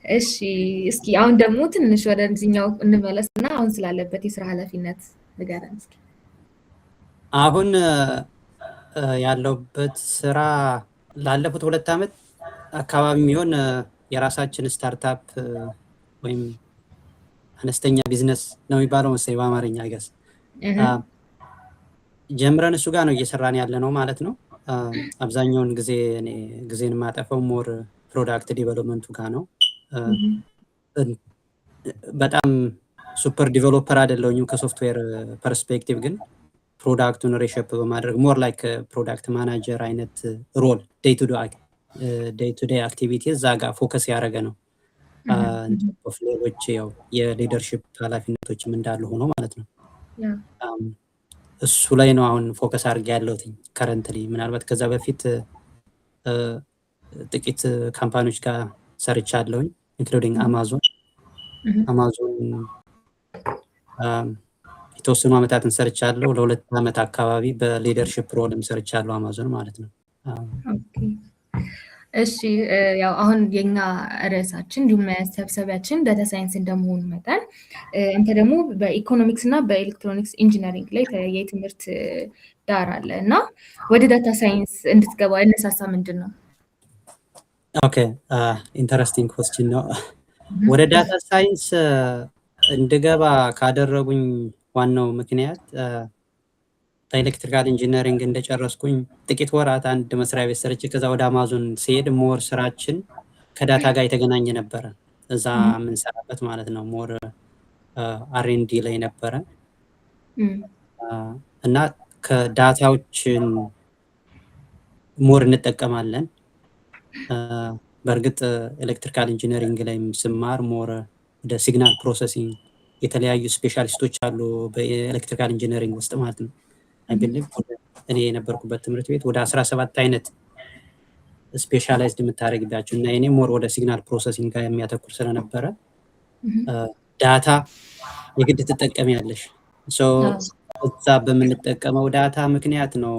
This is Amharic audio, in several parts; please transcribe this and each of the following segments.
እሺ እስኪ አሁን ደግሞ ትንሽ ወደዚህኛው እንመለስና አሁን ስላለበት የስራ ኃላፊነት ንገረን እስኪ። አሁን ያለውበት ስራ ላለፉት 2 ዓመት አካባቢ የሚሆን የራሳችን ስታርታፕ ወይም አነስተኛ ቢዝነስ ነው የሚባለው መሰለኝ በአማርኛ አይገስ ጀምረን እሱ ጋር ነው እየሰራን ያለ ነው ማለት ነው። አብዛኛውን ጊዜ እኔ ጊዜን የማጠፋው ሞር ፕሮዳክት ዲቨሎፕመንቱ ጋር ነው። በጣም ሱፐር ዲቨሎፐር አይደለሁኝም ከሶፍትዌር ፐርስፔክቲቭ፣ ግን ፕሮዳክቱን ሬሸፕ በማድረግ ሞር ላይክ ፕሮዳክት ማናጀር አይነት ሮል ዴይ ቱ ዴይ አክቲቪቲ እዛ ጋር ፎከስ ያደረገ ነው። ሌሎች ያው የሊደርሽፕ ኃላፊነቶችም እንዳሉ ሆኖ ማለት ነው። እሱ ላይ ነው አሁን ፎከስ አድርጌ ያለሁት ከረንትሊ። ምናልባት ከዛ በፊት ጥቂት ካምፓኒዎች ጋር ሰርቻለሁኝ ኢንክሉዲንግ አማዞን የተወሰኑ ዓመታትን ሰርቻለሁ። ለ2 ዓመት አካባቢ በሊደርሽፕ ሮልም ሰርቻለሁ አማዞን ማለት ነው። እሺ ያው አሁን የኛ ርዕሳችን እንዲሁም መሰብሰቢያችን ዳታ ሳይንስ እንደመሆኑ መጠን አንተ ደግሞ በኢኮኖሚክስ እና በኤሌክትሮኒክስ ኢንጂነሪንግ ላይ የትምህርት ዳራ አለ እና ወደ ዳታ ሳይንስ እንድትገባ ያነሳሳ ምንድን ነው? ኦኬ ኢንተረስቲንግ ኮስችን ነው። ወደ ዳታ ሳይንስ እንድገባ ካደረጉኝ ዋናው ምክንያት በኤሌክትሪካል ኢንጂነሪንግ እንደጨረስኩኝ ጥቂት ወራት አንድ መስሪያ ቤት ሰርቼ ከዛ ወደ አማዞን ሲሄድ ሞር ስራችን ከዳታ ጋር የተገናኘ ነበረ። እዛ የምንሰራበት ማለት ነው ሞር አር&ዲ ላይ ነበረ እና ከዳታዎችን ሞር እንጠቀማለን። በእርግጥ ኤሌክትሪካል ኢንጂነሪንግ ላይ ስማር ሞር ወደ ሲግናል ፕሮሰሲንግ የተለያዩ ስፔሻሊስቶች አሉ በኤሌክትሪካል ኢንጂነሪንግ ውስጥ ማለት ነው። እኔ የነበርኩበት ትምህርት ቤት ወደ 17 አይነት ስፔሻላይዝድ የምታደርግባቸው እና እኔ ሞር ወደ ሲግናል ፕሮሰሲንግ ጋር የሚያተኩር ስለነበረ ዳታ የግድ ትጠቀሚያለሽ። እዛ በምንጠቀመው ዳታ ምክንያት ነው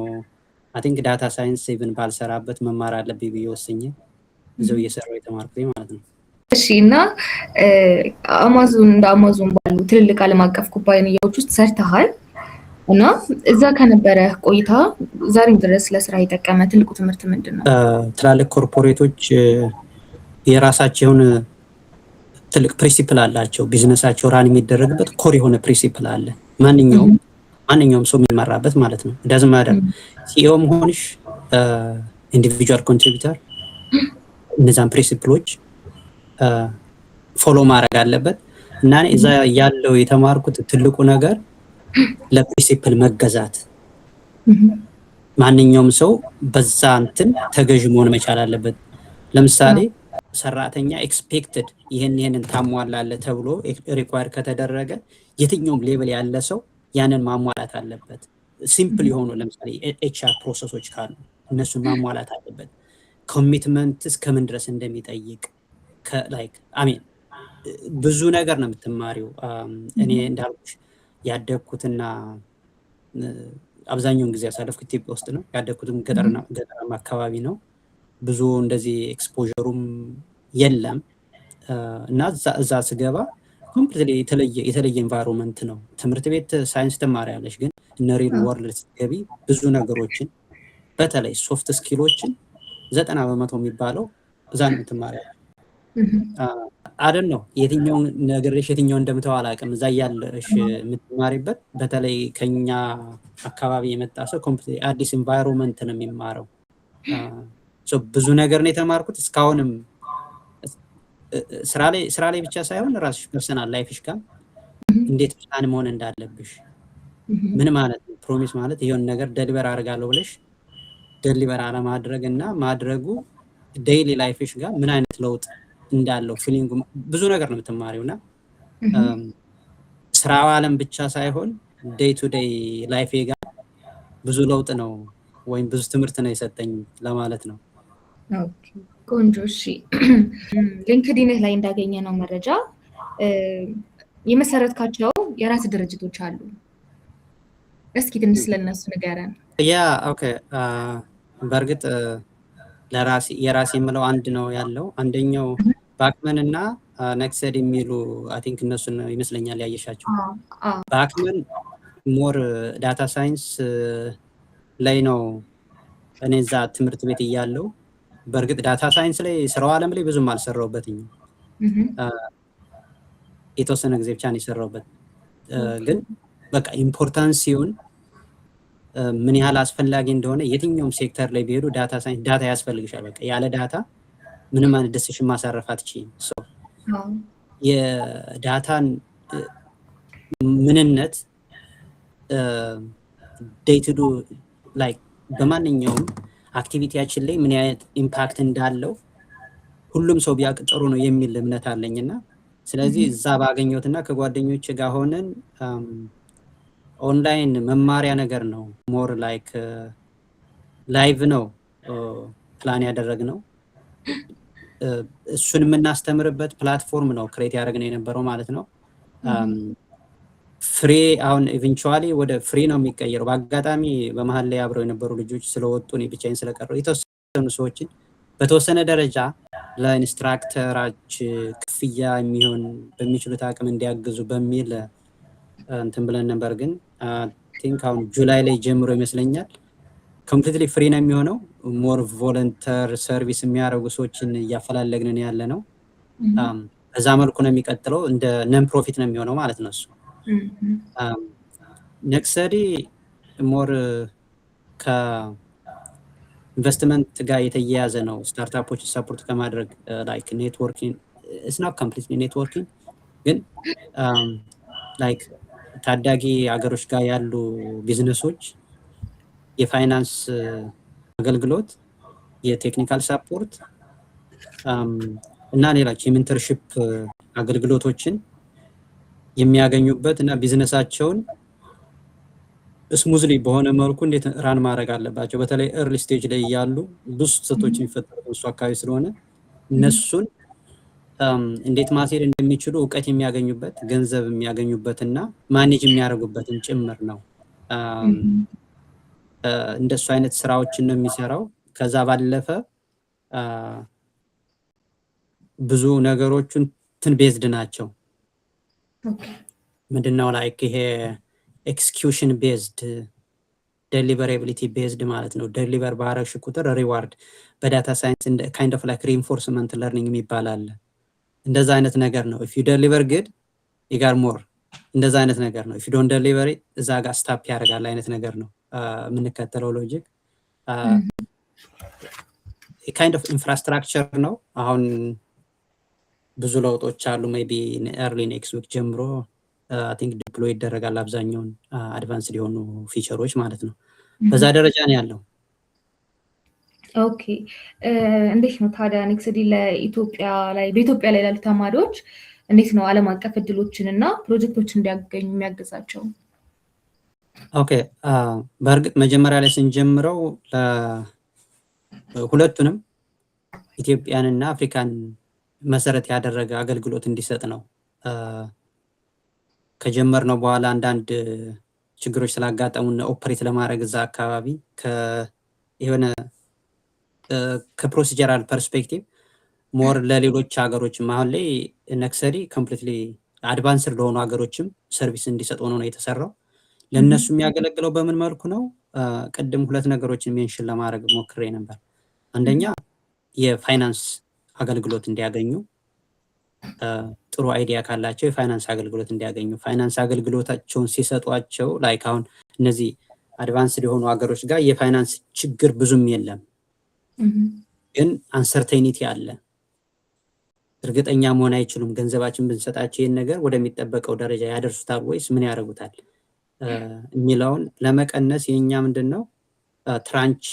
አይ ቲንክ ዳታ ሳይንስ ኢቭን ባልሰራበት መማር አለብኝ ብዬ ወስኜ እዛው እየሰራሁ የተማርኩኝ ማለት ነው። እሺ እና አማዞን ባሉ ትልልቅ ዓለም አቀፍ ኩባንያዎች ውስጥ ሰርተሃል እና እዛ ከነበረ ቆይታ ዛሬም ድረስ ለስራ የጠቀመ ትልቁ ትምህርት ምንድን ነው? ትላልቅ ኮርፖሬቶች የራሳቸውን ትልቅ ፕሪንሲፕል አላቸው። ቢዝነሳቸው ራን የሚደረግበት ኮር የሆነ ፕሪንሲፕል አለ። ማንኛውም ሰው የሚመራበት ማለት ነው። ዳዝንት ማተር ሲኢኦም ሆንሽ ኢንዲቪጁዋል ኮንትሪቢዩተር እነዛን ፕሪንሲፕሎች ፎሎ ማድረግ አለበት እና እዛ ያለው የተማርኩት ትልቁ ነገር ለፕሪንሲፕል መገዛት። ማንኛውም ሰው በዛ እንትን ተገዥ መሆን መቻል አለበት። ለምሳሌ ሰራተኛ ኤክስፔክትድ ይሄንን ታሟላለህ ተብሎ ሪኳየር ከተደረገ የትኛውም ሌቭል ያለ ሰው ያንን ማሟላት አለበት። ሲምፕል የሆኑ ለምሳሌ ኤችአር ፕሮሰሶች ካሉ እነሱን ማሟላት አለበት። ኮሚትመንት እስከምን ድረስ እንደሚጠይቅ ብዙ ነገር ነው የምትማሪው። እኔ እንዳልኩሽ ያደግኩትና አብዛኛውን ጊዜ ያሳለፍኩት ኢትዮጵያ ውስጥ ነው። ያደግኩትም ገጠራማ አካባቢ ነው። ብዙ እንደዚህ ኤክስፖዠሩም የለም እና እዛ ስገባ ኮምፕሊትሊ የተለየ ኤንቫይሮንመንት ነው። ትምህርት ቤት ሳይንስ ትማሪያለሽ፣ ግን እነ ሪል ወርልድ ስትገቢ ብዙ ነገሮችን በተለይ ሶፍት ስኪሎችን 90% የሚባለው እዛ ነው የምትማሪያለሽ። አይደል ነው የትኛውን ነገርሽ የትኛውን እንደምተው አላውቅም። እዛ ያለሽ የምትማሪበት በተለይ ከኛ አካባቢ የመጣ ሰው ኮምፕሊትሊ አዲስ ኤንቫይሮንመንት ነው የሚማረው። ብዙ ነገር ነው የተማርኩት። እስካሁንም ስራ ላይ ብቻ ሳይሆን ራስሽ ፐርሰናል ላይፍሽ ጋር እንዴት ፕላን መሆን እንዳለብሽ ምን ማለት ነው ፕሮሚስ ማለት ይሄን ነገር ደሊቨር አደርጋለሁ ብለሽ ደሊቨር አለማድረግ እና ማድረጉ ዴይሊ ላይፍሽ ጋር ምን አይነት ለውጥ እንዳለው ፊሊንጉ ብዙ ነገር ነው የምትማሪውና ስራው ዓለም ብቻ ሳይሆን ዴይ ቱ ዴይ ላይፍ ጋር ብዙ ለውጥ ነው ወይም ብዙ ትምህርት ነው የሰጠኝ ለማለት ነው። ኦኬ ቆንጆ። እሺ ሊንክድኢን ላይ እንዳገኘ ነው መረጃ የመሰረትካቸው የራስ ድርጅቶች አሉ። እስኪ ትንሽ ስለነሱ ንገረን። ኦኬ በእርግጥ የራሴ የምለው አንድ ነው ያለው። አንደኛው ባክመን እና ነክሰድ የሚሉ አይ ቲንክ እነሱን ይመስለኛል ያየሻቸው። ባክመን ሞር ዳታ ሳይንስ ላይ ነው እኔ እዛ ትምህርት ቤት እያለው። በእርግጥ ዳታ ሳይንስ ላይ ስራው ዓለም ላይ ብዙም አልሰራሁበትም። የተወሰነ ጊዜ ብቻ ነው የሰራሁበት። ግን በቃ ኢምፖርታንሲውን ምን ያህል አስፈላጊ እንደሆነ የትኛውም ሴክተር ላይ ቢሄዱ ዳታ ሳይንስ ዳታ ያስፈልግሻል። በቃ ያለ ዳታ ምንም አይነት ዲሲሽን ማሳረፍ አትችይም። የዳታን ምንነት ዴይ ቱ ዱ ላይክ በማንኛውም አክቲቪቲያችን ላይ ምን አይነት ኢምፓክት እንዳለው ሁሉም ሰው ቢያውቅ ጥሩ ነው የሚል እምነት አለኝና ስለዚህ እዛ ባገኘሁትና ከጓደኞች ጋር ሆነን ኦንላይን መማሪያ ነገር ነው። ሞር ላይክ ላይቭ ነው ፕላን ያደረግነው። እሱን የምናስተምርበት ፕላትፎርም ነው ክሬት ያደረግነው የነበረው ማለት ነው። ፍሪ አሁን ኢቨንቹዋሊ ወደ ፍሪ ነው የሚቀየረው። በአጋጣሚ በመሀል ላይ አብረው የነበሩ ልጆች ስለወጡ እኔ ብቻዬን ስለቀረው የተወሰኑ ሰዎችን በተወሰነ ደረጃ ለኢንስትራክተራች ክፍያ የሚሆን በሚችሉት አቅም እንዲያግዙ በሚል እንትን ብለን ነበር። ግን ቲንክ አሁን ጁላይ ላይ ጀምሮ ይመስለኛል ኮምፕሊትሊ ፍሪ ነው የሚሆነው። ሞር ቮለንተር ሰርቪስ የሚያደርጉ ሰዎችን እያፈላለግን ያለ ነው። በዛ መልኩ ነው የሚቀጥለው። እንደ ነን ፕሮፊት ነው የሚሆነው ማለት ነው እሱ። ነክሰዲ ሞር ከኢንቨስትመንት ጋር የተያያዘ ነው። ስታርታፖች ሰፖርት ከማድረግ ላይክ ኔትወርኪንግ ኢትስ ናት ኮምፕሊትሊ ኔትወርኪንግ፣ ግን ላይክ ታዳጊ ሀገሮች ጋር ያሉ ቢዝነሶች የፋይናንስ አገልግሎት፣ የቴክኒካል ሳፖርት እና ሌሎች የሜንተርሺፕ አገልግሎቶችን የሚያገኙበት እና ቢዝነሳቸውን ስሙዝሊ በሆነ መልኩ እንዴት ራን ማድረግ አለባቸው። በተለይ ኤርሊ ስቴጅ ላይ ያሉ ብዙ ስህተቶች የሚፈጠሩት እሱ አካባቢ ስለሆነ እነሱን እንዴት ማስሄድ እንደሚችሉ እውቀት የሚያገኙበት፣ ገንዘብ የሚያገኙበት እና ማኔጅ የሚያደርጉበትን ጭምር ነው። እንደሱ አይነት ስራዎችን ነው የሚሰራው። ከዛ ባለፈ ብዙ ነገሮቹን እንትን ቤዝድ ናቸው። ምንድነው ላይክ ይሄ ኤክስኪዩሽን ቤዝድ ዴሊቨራቢሊቲ ቤዝድ ማለት ነው። ዴሊቨር ባረግሽ ቁጥር ሪዋርድ በዳታ ሳይንስ ካይንድ ኦፍ ላይክ ሪኢንፎርስመንት ለርኒንግ የሚባል አለ። እንደዛ አይነት ነገር ነው። ኢፍ ዩ ዴሊቨር ጉድ ዩ ጋር ሞር፣ እንደዛ አይነት ነገር ነው። ኢፍ ዩ ዶንት ዴሊቨር እዛ ጋር ስታፕ ያደርጋል አይነት ነገር ነው የምንከተለው ሎጂክ። ካይንድ ኦፍ ኢንፍራስትራክቸር ነው። አሁን ብዙ ለውጦች አሉ። ሜቢ ኤርሊ ኔክስት ዊክ ጀምሮ አይ ቲንክ ዲፕሎይ ይደረጋል አብዛኛውን አድቫንስድ የሆኑ ፊቸሮች ማለት ነው። በዛ ደረጃ ነው ያለው። ኦኬ፣ እንዴት ነው ታዲያ ነክሰዲ በኢትዮጵያ ላይ ላሉ ተማሪዎች እንዴት ነው ዓለም አቀፍ እድሎችን እና ፕሮጀክቶችን እንዲያገኙ የሚያግዛቸው? ኦኬ፣ በእርግጥ መጀመሪያ ላይ ስንጀምረው ሁለቱንም ኢትዮጵያንና አፍሪካን መሰረት ያደረገ አገልግሎት እንዲሰጥ ነው ከጀመርነው። በኋላ አንዳንድ ችግሮች ስላጋጠሙን ኦፕሬት ለማድረግ እዛ አካባቢ የሆነ ከፕሮሲጀራል ፐርስፔክቲቭ ሞር ለሌሎች ሀገሮችም አሁን ላይ ነክሰዲ ኮምፕሊትሊ አድቫንስድ ለሆኑ ሀገሮችም ሰርቪስ እንዲሰጥ ሆኖ ነው የተሰራው። ለእነሱ የሚያገለግለው በምን መልኩ ነው? ቅድም ሁለት ነገሮችን ሜንሽን ለማድረግ ሞክሬ ነበር። አንደኛ የፋይናንስ አገልግሎት እንዲያገኙ፣ ጥሩ አይዲያ ካላቸው የፋይናንስ አገልግሎት እንዲያገኙ፣ ፋይናንስ አገልግሎታቸውን ሲሰጧቸው ላይክ አሁን እነዚህ አድቫንስድ የሆኑ ሀገሮች ጋር የፋይናንስ ችግር ብዙም የለም፣ ግን አንሰርቴኒቲ አለ። እርግጠኛ መሆን አይችሉም። ገንዘባችን ብንሰጣቸው ይህን ነገር ወደሚጠበቀው ደረጃ ያደርሱታል ወይስ ምን ያደርጉታል የሚለውን ለመቀነስ የኛ ምንድን ነው ትራንች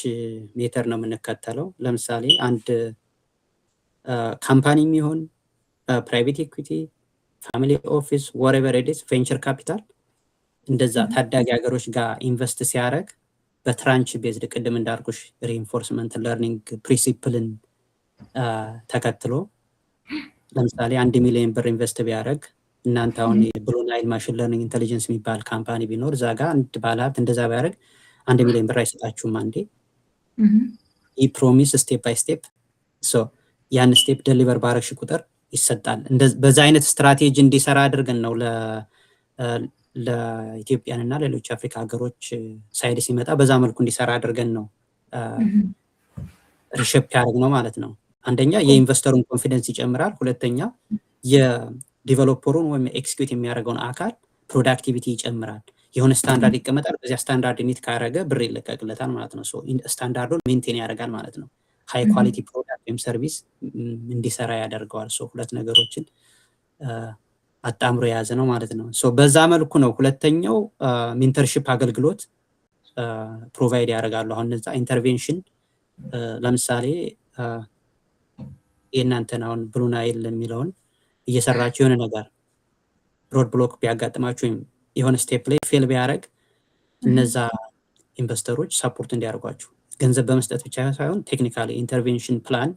ሜተር ነው የምንከተለው። ለምሳሌ አንድ ካምፓኒ የሚሆን ፕራይቬት ኢኩዊቲ፣ ፋሚሊ ኦፊስ፣ ወሬቨር ኢትስ ቬንቸር ካፒታል እንደዛ ታዳጊ ሀገሮች ጋር ኢንቨስት ሲያደርግ በትራንች ቤዝድ ቅድም እንዳልኩሽ ሪኢንፎርስመንት ለርኒንግ ፕሪንሲፕልን ተከትሎ ለምሳሌ 1 ሚሊዮን ብር ኢንቨስት ቢያደርግ እናንተ አሁን ብሉ ናይል ማሽን ለርኒንግ ኢንቴሊጀንስ የሚባል ካምፓኒ ቢኖር እዛ ጋር አንድ ባለሀብት እንደዛ ቢያደርግ 1 ሚሊዮን ብር አይሰጣችሁም አንዴ። ይህ ፕሮሚስ ስቴፕ ባይ ስቴፕ ያን ስቴፕ ደሊቨር ባረግሽ ቁጥር ይሰጣል። በዛ አይነት ስትራቴጂ እንዲሰራ አድርገን ነው ለኢትዮጵያን እና ሌሎች አፍሪካ ሀገሮች ሳይድ ሲመጣ በዛ መልኩ እንዲሰራ አድርገን ነው ሪሸፕ ያደርግ ነው ማለት ነው። አንደኛ የኢንቨስተሩን ኮንፊደንስ ይጨምራል። ሁለተኛ የዲቨሎፐሩን ወይም ኤክስኪዩት የሚያደርገውን አካል ፕሮዳክቲቪቲ ይጨምራል። የሆነ ስታንዳርድ ይቀመጣል። በዚያ ስታንዳርድ ሚት ካደረገ ብር ይለቀቅለታል ማለት ነው። ስታንዳርዱን ሜንቴን ያደርጋል ማለት ነው። ሃይ ኳሊቲ ፕሮዳክት ወይም ሰርቪስ እንዲሰራ ያደርገዋል። ሁለት ነገሮችን አጣምሮ የያዘ ነው ማለት ነው። በዛ መልኩ ነው። ሁለተኛው ሜንተርሺፕ አገልግሎት ፕሮቫይድ ያደርጋሉ። አሁን እነዛ ኢንተርቬንሽን ለምሳሌ የእናንተን አሁን ብሉ ናይል የሚለውን እየሰራችሁ የሆነ ነገር ሮድ ብሎክ ቢያጋጥማችሁ ወይም የሆነ ስቴፕ ላይ ፌል ቢያደርግ እነዛ ኢንቨስተሮች ሳፖርት እንዲያደርጓችሁ ገንዘብ በመስጠት ብቻ ሳይሆን ቴክኒካሊ ኢንተርቬንሽን ፕላን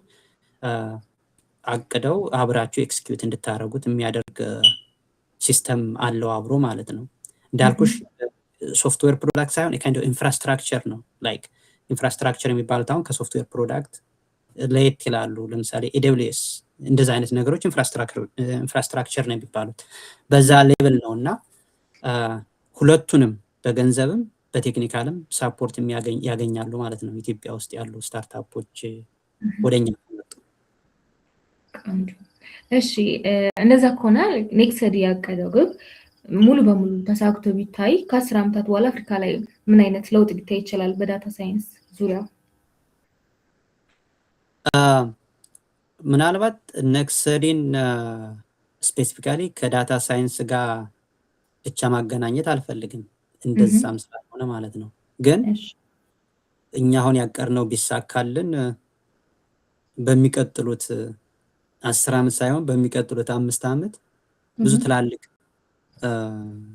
አቅደው አብራችሁ ኤክስኪዩት እንድታደርጉት የሚያደርግ ሲስተም አለው አብሮ ማለት ነው። እንዳልኩሽ ሶፍትዌር ፕሮዳክት ሳይሆን የካይንድ ኦፍ ኢንፍራስትራክቸር ነው። ላይክ ኢንፍራስትራክቸር የሚባሉት አሁን ከሶፍትዌር ፕሮዳክት ለየት ይላሉ። ለምሳሌ AWS እንደዛ አይነት ነገሮች ኢንፍራስትራክቸር ነው የሚባሉት። በዛ ሌቭል ነው እና ሁለቱንም በገንዘብም በቴክኒካልም ሳፖርት ያገኛሉ ማለት ነው። ኢትዮጵያ ውስጥ ያሉ ስታርታፖች ወደኛ መጡ። እሺ እንደዛ ከሆነ ኔክሰድ ያቀደው ግብ ሙሉ በሙሉ ተሳክቶ ቢታይ ከ10 ዓመታት በኋላ አፍሪካ ላይ ምን አይነት ለውጥ ሊታይ ይችላል በዳታ ሳይንስ ዙሪያ? ምናልባት ነክሰድን ስፔሲፊካሊ ከዳታ ሳይንስ ጋር ብቻ ማገናኘት አልፈልግም፣ እንደዛም ስላልሆነ ማለት ነው። ግን እኛ አሁን ያቀርነው ቢሳካልን በሚቀጥሉት 10 ዓመት ሳይሆን በሚቀጥሉት 5 ዓመት ብዙ ትላልቅ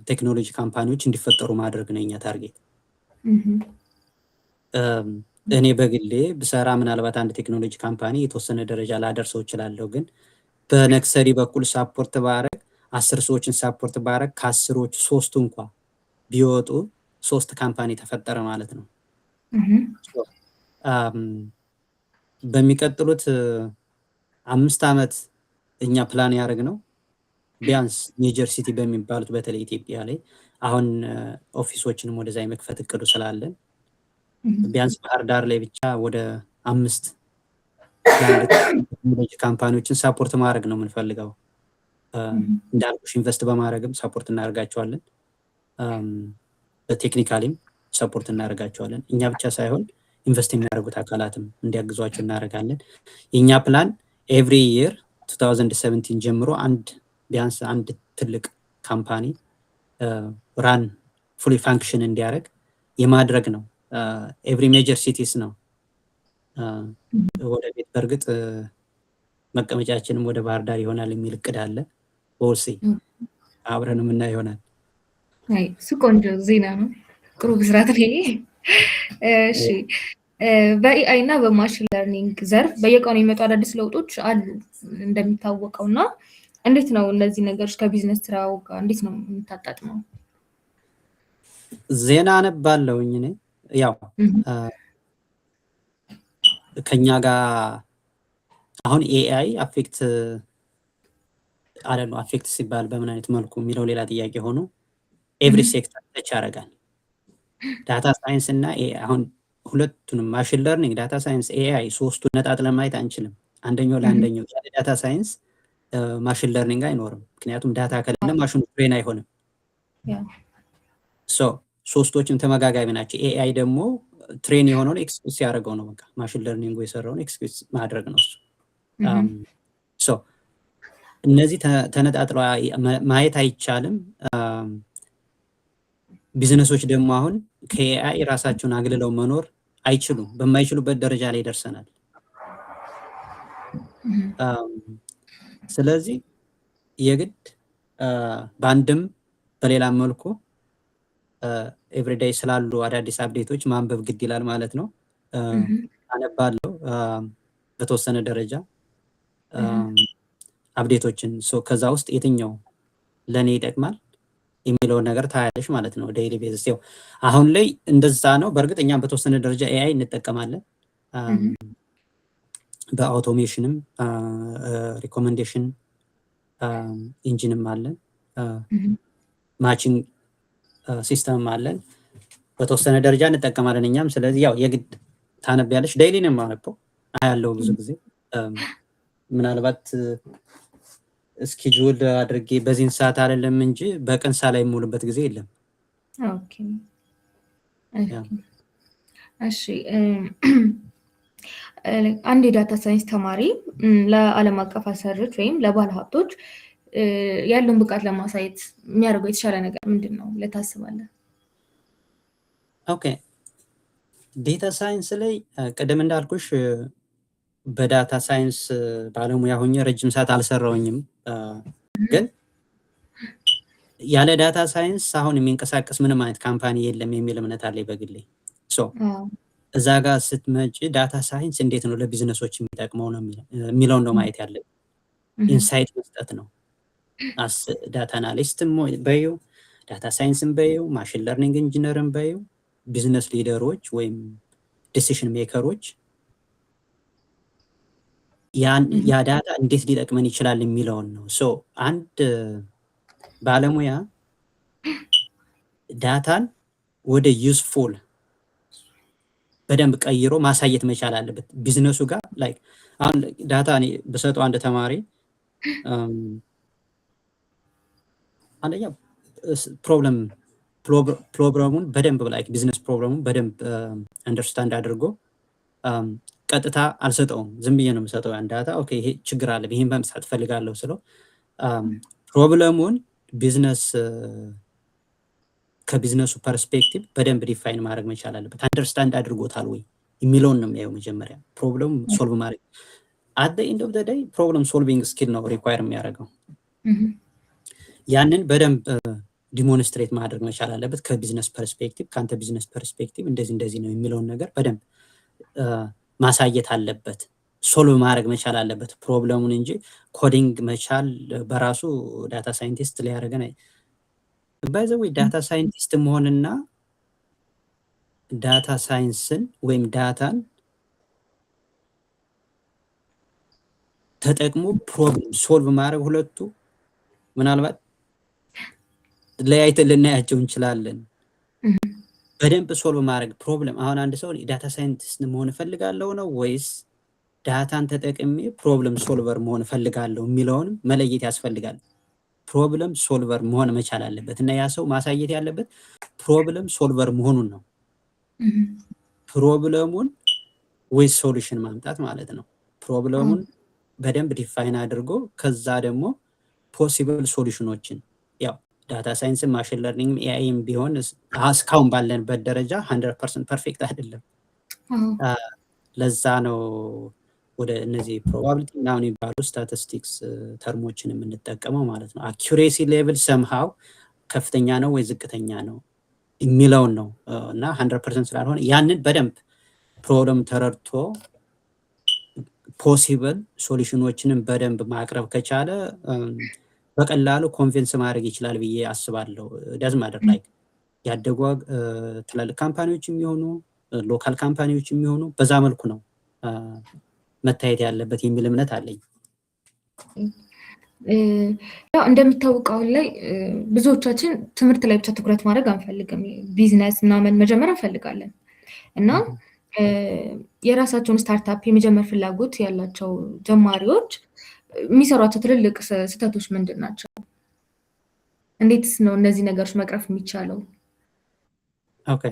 ቴክኖሎጂ ካምፓኒዎች እንዲፈጠሩ ማድረግ ነው የኛ ታርጌት። እኔ በግሌ ብሰራ ምናልባት አንድ ቴክኖሎጂ ካምፓኒ የተወሰነ ደረጃ ላደርሰው እችላለሁ። ግን በነክሰሪ በኩል ሳፖርት ባረግ 10 ሰዎችን ሳፖርት ባረግ ከ10ዎቹ 3ቱ እንኳ ቢወጡ 3 ካምፓኒ ተፈጠረ ማለት ነው። በሚቀጥሉት 5 ዓመት እኛ ፕላን ያደረግ ነው ቢያንስ ሜጀር ሲቲ በሚባሉት በተለይ ኢትዮጵያ ላይ አሁን ኦፊሶችንም ወደዛ የመክፈት እቅዱ ስላለን ቢያንስ ባህር ዳር ላይ ብቻ ወደ 5 ቴክኖሎጂ ካምፓኒዎችን ሳፖርት ማድረግ ነው የምንፈልገው። እንዳልኩሽ ኢንቨስት በማድረግም ሳፖርት እናደርጋቸዋለን፣ በቴክኒካሊም ሰፖርት እናደርጋቸዋለን። እኛ ብቻ ሳይሆን ኢንቨስት የሚያደርጉት አካላትም እንዲያግዟቸው እናደርጋለን። የእኛ ፕላን ኤቭሪ ይር 2017 ጀምሮ ቢያንስ አንድ ትልቅ ካምፓኒ ራን ፉሊ ፋንክሽን እንዲያደርግ የማድረግ ነው። ኤቭሪ ሜጀር ሲቲስ ነው ወደ ቤት። በእርግጥ መቀመጫችንም ወደ ባህር ዳር ይሆናል የሚል እቅድ አለ። ወልሲ አብረን የምናየው ይሆናል። እሱ ቆንጆ ዜና ነው። ጥሩ ብስራት ነው። እሺ በኤአይ እና በማሽን ለርኒንግ ዘርፍ በየቀኑ የሚመጡ አዳዲስ ለውጦች አሉ እንደሚታወቀው እና እንዴት ነው እነዚህ ነገሮች ከቢዝነስ ስራው ጋር እንዴት ነው የምታጣጥመው? ዜና አነባለሁኝ እኔ ያው ከኛ ጋር አሁን ኤአይ አፌክት ሲባል በምን አይነት መልኩ የሚለው ሌላ ጥያቄ ሆኖ ኤቭሪ ሴክተር ተች ያደርጋል። ዳታ ሳይንስ እና ኤአይ አሁን ሁለቱንም ማሽን ለርኒንግ፣ ዳታ ሳይንስ፣ ኤአይ ሶስቱን ነጣጥለን ማየት አንችልም። አንደኛው ለአንደኛው ያለ ዳታ ሳይንስ ማሽን ለርኒንግ አይኖርም። ምክንያቱም ዳታ ከሌለ ማሽኑ ትሬን አይሆንም። ሶስቶችም ተመጋጋቢ ናቸው። ኤአይ ደግሞ ትሬን የሆነውን ኤክስኪዩት ያደርገው ነው። በቃ ማሽን ለርኒንጉ የሰራውን ኤክስኪዩት ማድረግ ነው እሱ። እነዚህ ተነጣጥለው ማየት አይቻልም። ቢዝነሶች ደግሞ አሁን ከኤአይ ራሳቸውን አግልለው መኖር አይችሉም። በማይችሉበት ደረጃ ላይ ደርሰናል። ስለዚህ የግድ በአንድም በሌላ መልኩ ኤቭሪዴይ ስላሉ አዳዲስ አፕዴቶች ማንበብ ግድ ይላል ማለት ነው። አነባለሁ በተወሰነ ደረጃ አፕዴቶችን። ከዛ ውስጥ የትኛው ለእኔ ይጠቅማል የሚለውን ነገር ታያለሽ ማለት ነው። ዴይሊ ቤዝስ ያው አሁን ላይ እንደዛ ነው። በእርግጥ እኛም በተወሰነ ደረጃ ኤአይ እንጠቀማለን። በአውቶሜሽንም ሪኮመንዴሽን ኢንጂንም አለን፣ ማቺንግ ሲስተምም አለን። በተወሰነ ደረጃ እንጠቀማለን እኛም። ስለዚህ ያው የግድ ታነቢያለሽ። ዴይሊ ነው የማነበው አያለው ብዙ ጊዜ ምናልባት እስኪጁል አድርጌ በዚህን ሰዓት አይደለም እንጂ በቀን ሳላይ የምውልበት ጊዜ የለም። ኦኬ እሺ። አንድ የዳታ ሳይንስ ተማሪ ለዓለም አቀፍ አሰሪዎች ወይም ለባለ ሀብቶች ያለውን ብቃት ለማሳየት የሚያደርገው የተሻለ ነገር ምንድን ነው ብለህ ታስባለህ? ኦኬ ዴታ ሳይንስ ላይ ቅድም እንዳልኩሽ በዳታ ሳይንስ ባለሙያ ሆኜ ረጅም ሰዓት አልሰራውኝም፣ ግን ያለ ዳታ ሳይንስ አሁን የሚንቀሳቀስ ምንም አይነት ካምፓኒ የለም የሚል እምነት አለኝ በግሌ። እዛ ጋር ስትመጪ ዳታ ሳይንስ እንዴት ነው ለቢዝነሶች የሚጠቅመው ነው የሚለውን ነው ማየት ያለብን። ኢንሳይት መስጠት ነው። ዳታ አናሊስትም በዩ፣ ዳታ ሳይንስም በዩ፣ ማሽን ለርኒንግ ኢንጂነርም በዩ፣ ቢዝነስ ሊደሮች ወይም ዲሲሽን ሜከሮች ያ ዳታ እንዴት ሊጠቅመን ይችላል የሚለውን ነው። አንድ ባለሙያ ዳታን ወደ ዩስፉል በደንብ ቀይሮ ማሳየት መቻል አለበት ቢዝነሱ ጋር። ላይክ አሁን ዳታ እኔ በሰጠው አንድ ተማሪ አንደኛ ፕሮብለሙን በደንብ ላይክ ቢዝነስ ፕሮብለሙን በደንብ አንደርስታንድ አድርጎ ቀጥታ አልሰጠውም፣ ዝም ብዬ ነው የምሰጠው ያን ዳታ። ኦኬ ይሄ ችግር አለ፣ ይሄን በመስራት ፈልጋለሁ ስለው ፕሮብለሙን ቢዝነስ ከቢዝነሱ ፐርስፔክቲቭ በደንብ ዲፋይን ማድረግ መቻል አለበት። አንደርስታንድ አድርጎታል ወይ የሚለውን ነው የሚያየው መጀመሪያ። ፕሮብለም ሶልቭ ማድረግ አት ዘ ኤንድ ኦፍ ዘ ዴይ ፕሮብለም ሶልቪንግ ስኪል ነው ሪኳየር የሚያደርገው። ያንን በደንብ ዲሞንስትሬት ማድረግ መቻል አለበት ከቢዝነስ ፐርስፔክቲቭ። ከአንተ ቢዝነስ ፐርስፔክቲቭ እንደዚህ ነው የሚለውን ነገር በደንብ ማሳየት አለበት። ሶልቭ ማድረግ መቻል አለበት ፕሮብለሙን እንጂ ኮዲንግ መቻል በራሱ ዳታ ሳይንቲስት ሊያደርገን ባይ ዘ ዌይ ዳታ ሳይንቲስት መሆንና ዳታ ሳይንስን ወይም ዳታን ተጠቅሞ ፕሮብለም ሶልቭ ማድረግ ሁለቱ ምናልባት ለያይተን ልናያቸው እንችላለን። በደንብ ሶልቭ ማድረግ ፕሮብለም አሁን አንድ ሰው ዳታ ሳይንቲስት መሆን እፈልጋለሁ ነው ወይስ ዳታን ተጠቅሜ ፕሮብለም ሶልቨር መሆን እፈልጋለሁ የሚለውን መለየት ያስፈልጋል። ፕሮብለም ሶልቨር መሆን መቻል አለበት እና ያ ሰው ማሳየት ያለበት ፕሮብለም ሶልቨር መሆኑን ነው። ፕሮብለሙን ወይ ሶሉሽን ማምጣት ማለት ነው። ፕሮብለሙን በደንብ ዲፋይን አድርጎ ከዛ ደግሞ ፖሲብል ሶሉሽኖችን ያው ዳታ ሳይንስም ማሽን ለርኒንግ ኤአይም ቢሆን እስካሁን ባለንበት ደረጃ 100% ፐርፌክት አይደለም። ለዛ ነው ወደ እነዚህ ፕሮባቢሊቲ ምናምን የሚባሉ ስታቲስቲክስ ተርሞችን የምንጠቀመው ማለት ነው። አኪሬሲ ሌቭል ሰምሃው ከፍተኛ ነው ወይ ዝቅተኛ ነው የሚለውን ነው እና 100% ስላልሆነ ያንን በደንብ ፕሮብለም ተረድቶ ፖሲብል ሶሉሽኖችንም በደንብ ማቅረብ ከቻለ በቀላሉ ኮንቪንስ ማድረግ ይችላል ብዬ አስባለሁ። ዳዝ ማተር ላይክ ያደጉ ትላልቅ ካምፓኒዎች የሚሆኑ ሎካል ካምፓኒዎች የሚሆኑ በዛ መልኩ ነው መታየት ያለበት የሚል እምነት አለኝ። ያው እንደሚታወቀው ላይ ብዙዎቻችን ትምህርት ላይ ብቻ ትኩረት ማድረግ አንፈልግም። ቢዝነስ ምናምን መጀመር እንፈልጋለን እና የራሳቸውን ስታርታፕ የመጀመር ፍላጎት ያላቸው ጀማሪዎች የሚሰሯቸው ትልልቅ ስህተቶች ምንድን ናቸው? እንዴትስ ነው እነዚህ ነገሮች መቅረፍ የሚቻለው? ኦኬ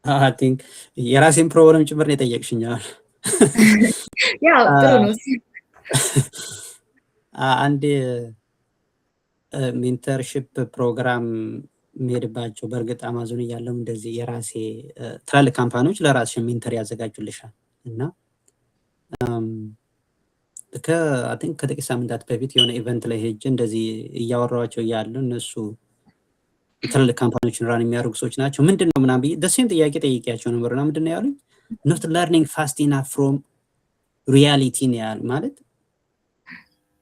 አይ ቲንክ የራሴን ፕሮብለም ጭምር ነው የጠየቅሽኛል። ያው ጥሩ ነው። አንድ ሜንተርሺፕ ፕሮግራም የሚሄድባቸው በእርግጥ አማዞን እያለው እንደዚህ የራሴ ትላልቅ ካምፓኒዎች ለራስሽ ሜንተር ያዘጋጁልሻል እና ከጥቂት ሳምንታት በፊት የሆነ ኢቨንት ላይ ሄጄ እንደዚህ እያወራኋቸው እያሉ እነሱ ትላልቅ ካምፓኒዎችን ራን የሚያደርጉ ሰዎች ናቸው። ምንድን ነው ምናምን ብዬ ደሴም ጥያቄ ጠይቄያቸው ነበርና ምንድን ነው ያሉኝ? ኖት ለርኒንግ ፋስት ኢናፍ ፍሮም ሪያሊቲ ነው ያሉ። ማለት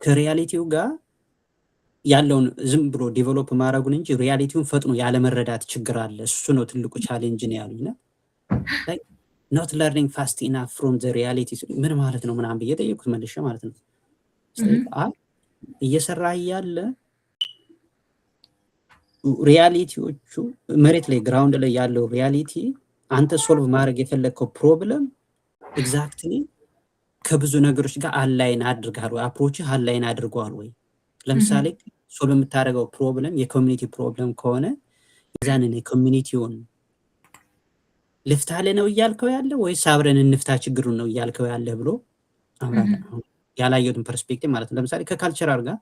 ከሪያሊቲው ጋር ያለውን ዝም ብሎ ዲቨሎፕ ማድረጉን እንጂ ሪያሊቲውን ፈጥኖ ያለመረዳት ችግር አለ። እሱ ነው ትልቁ ቻሌንጅ ነው ያሉኝ። ኖት ለርኒንግ ፋስት ኢናፍ ፍሮም ዘ ሪያሊቲ ምን ማለት ነው ምናምን ብዬ ጠየቁት መልሼ ማለት ነው። እየሰራ ያለ ሪያሊቲዎቹ መሬት ላይ ግራውንድ ላይ ያለው ሪያሊቲ አንተ ሶልቭ ማድረግ የፈለግከው ፕሮብለም ኤግዛክትሊ ከብዙ ነገሮች ጋር አላይን አድርጋል ወይ አፕሮች አላይን አድርጓል ወይ? ለምሳሌ ሶልቭ የምታደርገው ፕሮብለም የኮሚኒቲ ፕሮብለም ከሆነ የዛንን የኮሚኒቲውን ልፍታለ ነው እያልከው ያለ ወይስ አብረን እንፍታ ችግሩን ነው እያልከው ያለ ብሎ ያላየሁትን ፐርስፔክቲቭ ማለት ነው። ለምሳሌ ከካልቸራል ጋር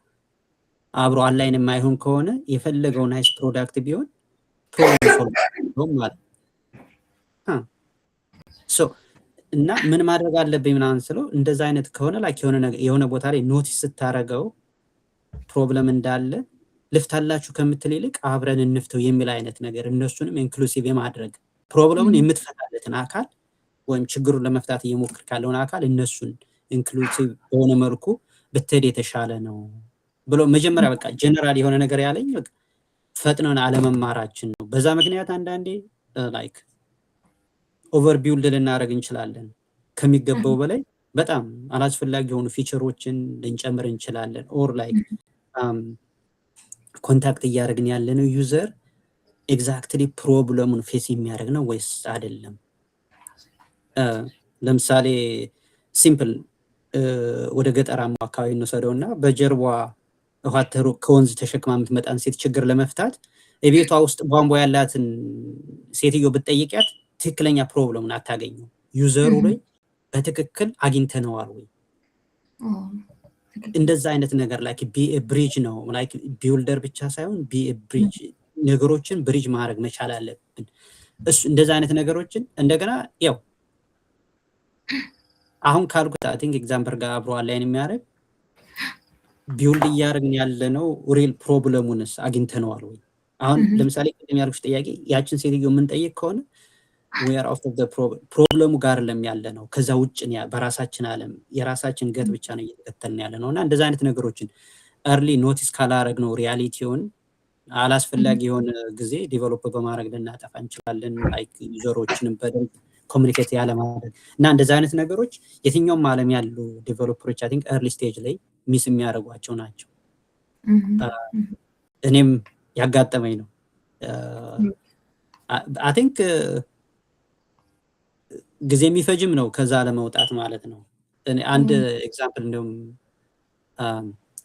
አብሮ አላይን የማይሆን ከሆነ የፈለገው ናይስ ፕሮዳክት ቢሆን ፕሮብለም ሶልቭ ማለት እና ምን ማድረግ አለብኝ ምናምን ስለው እንደዛ አይነት ከሆነ ላይክ የሆነ ቦታ ላይ ኖቲስ ስታረገው ፕሮብለም እንዳለ ልፍታላችሁ ከምትል ይልቅ አብረን እንፍተው የሚል አይነት ነገር እነሱንም ኢንክሉሲቭ የማድረግ ፕሮብለሙን የምትፈታለትን አካል ወይም ችግሩን ለመፍታት እየሞክር ካለውን አካል እነሱን ኢንክሉሲቭ በሆነ መልኩ ብትሄድ የተሻለ ነው ብሎ መጀመሪያ በቃ ጀነራል የሆነ ነገር ያለኝ ፈጥነን አለመማራችን ነው። በዛ ምክንያት አንዳንዴ ላይክ ኦቨርቢውልድ ልናደርግ እንችላለን። ከሚገባው በላይ በጣም አላስፈላጊ የሆኑ ፊቸሮችን ልንጨምር እንችላለን። ኦር ላይክ ኮንታክት እያደረግን ያለነው ዩዘር ኤግዛክትሊ ፕሮብለሙን ፌስ የሚያደርግ ነው ወይስ አይደለም? ለምሳሌ ሲምፕል ወደ ገጠራማው አካባቢ እንወሰደው እና በጀርባ ውሃ ከወንዝ ተሸክማ የምትመጣን ሴት ችግር ለመፍታት የቤቷ ውስጥ ቧንቧ ያላትን ሴትዮ ብትጠይቂያት ትክክለኛ ፕሮብለሙን አታገኘው። ዩዘሩ ላይ በትክክል አግኝተነዋል ወይ? እንደዛ አይነት ነገር ላይክ ቢ ብሪጅ ነው። ላይክ ቢውልደር ብቻ ሳይሆን ቢ ብሪጅ ነገሮችን ብሪጅ ማድረግ መቻል አለብን። እሱ እንደዛ አይነት ነገሮችን እንደገና ያው አሁን ካልኩት አይ ቲንክ ኤግዛምፕል ጋር አብሮ አላይን የሚያደርግ ቢውልድ እያደረግን ያለነው ሪል ፕሮብለሙንስ አግኝተነዋል ወይ? አሁን ለምሳሌ ቅድም ያልኩሽ ጥያቄ ያችን ሴትዮ የምንጠይቅ ከሆነ we are out of the ፕሮብለሙ ጋር ያለ ነው። ከዛ ውጭ በራሳችን ዓለም የራሳችን ገጥ ብቻ ነው እየተከተልን ያለ ነው እና እንደዛ አይነት ነገሮችን early ኖቲስ ካላረግ ነው ሪያሊቲውን አላስፈላጊ የሆነ ጊዜ ዲቨሎፕ በማድረግ ልናጠፋ እንችላለን። ላይክ ዩዘሮችንም በደንብ ኮሚኒኬት ያለ ማድረግ እና እንደዛ አይነት ነገሮች የትኛውም ዓለም ያሉ ዲቨሎፐሮች አይ ቲንክ early stage ላይ ሚስ የሚያደርጓቸው ናቸው። እኔም ያጋጠመኝ ነው። አይ ቲንክ ጊዜ የሚፈጅም ነው ከዛ ለመውጣት ማለት ነው። አንድ ኤግዛምፕል እንደውም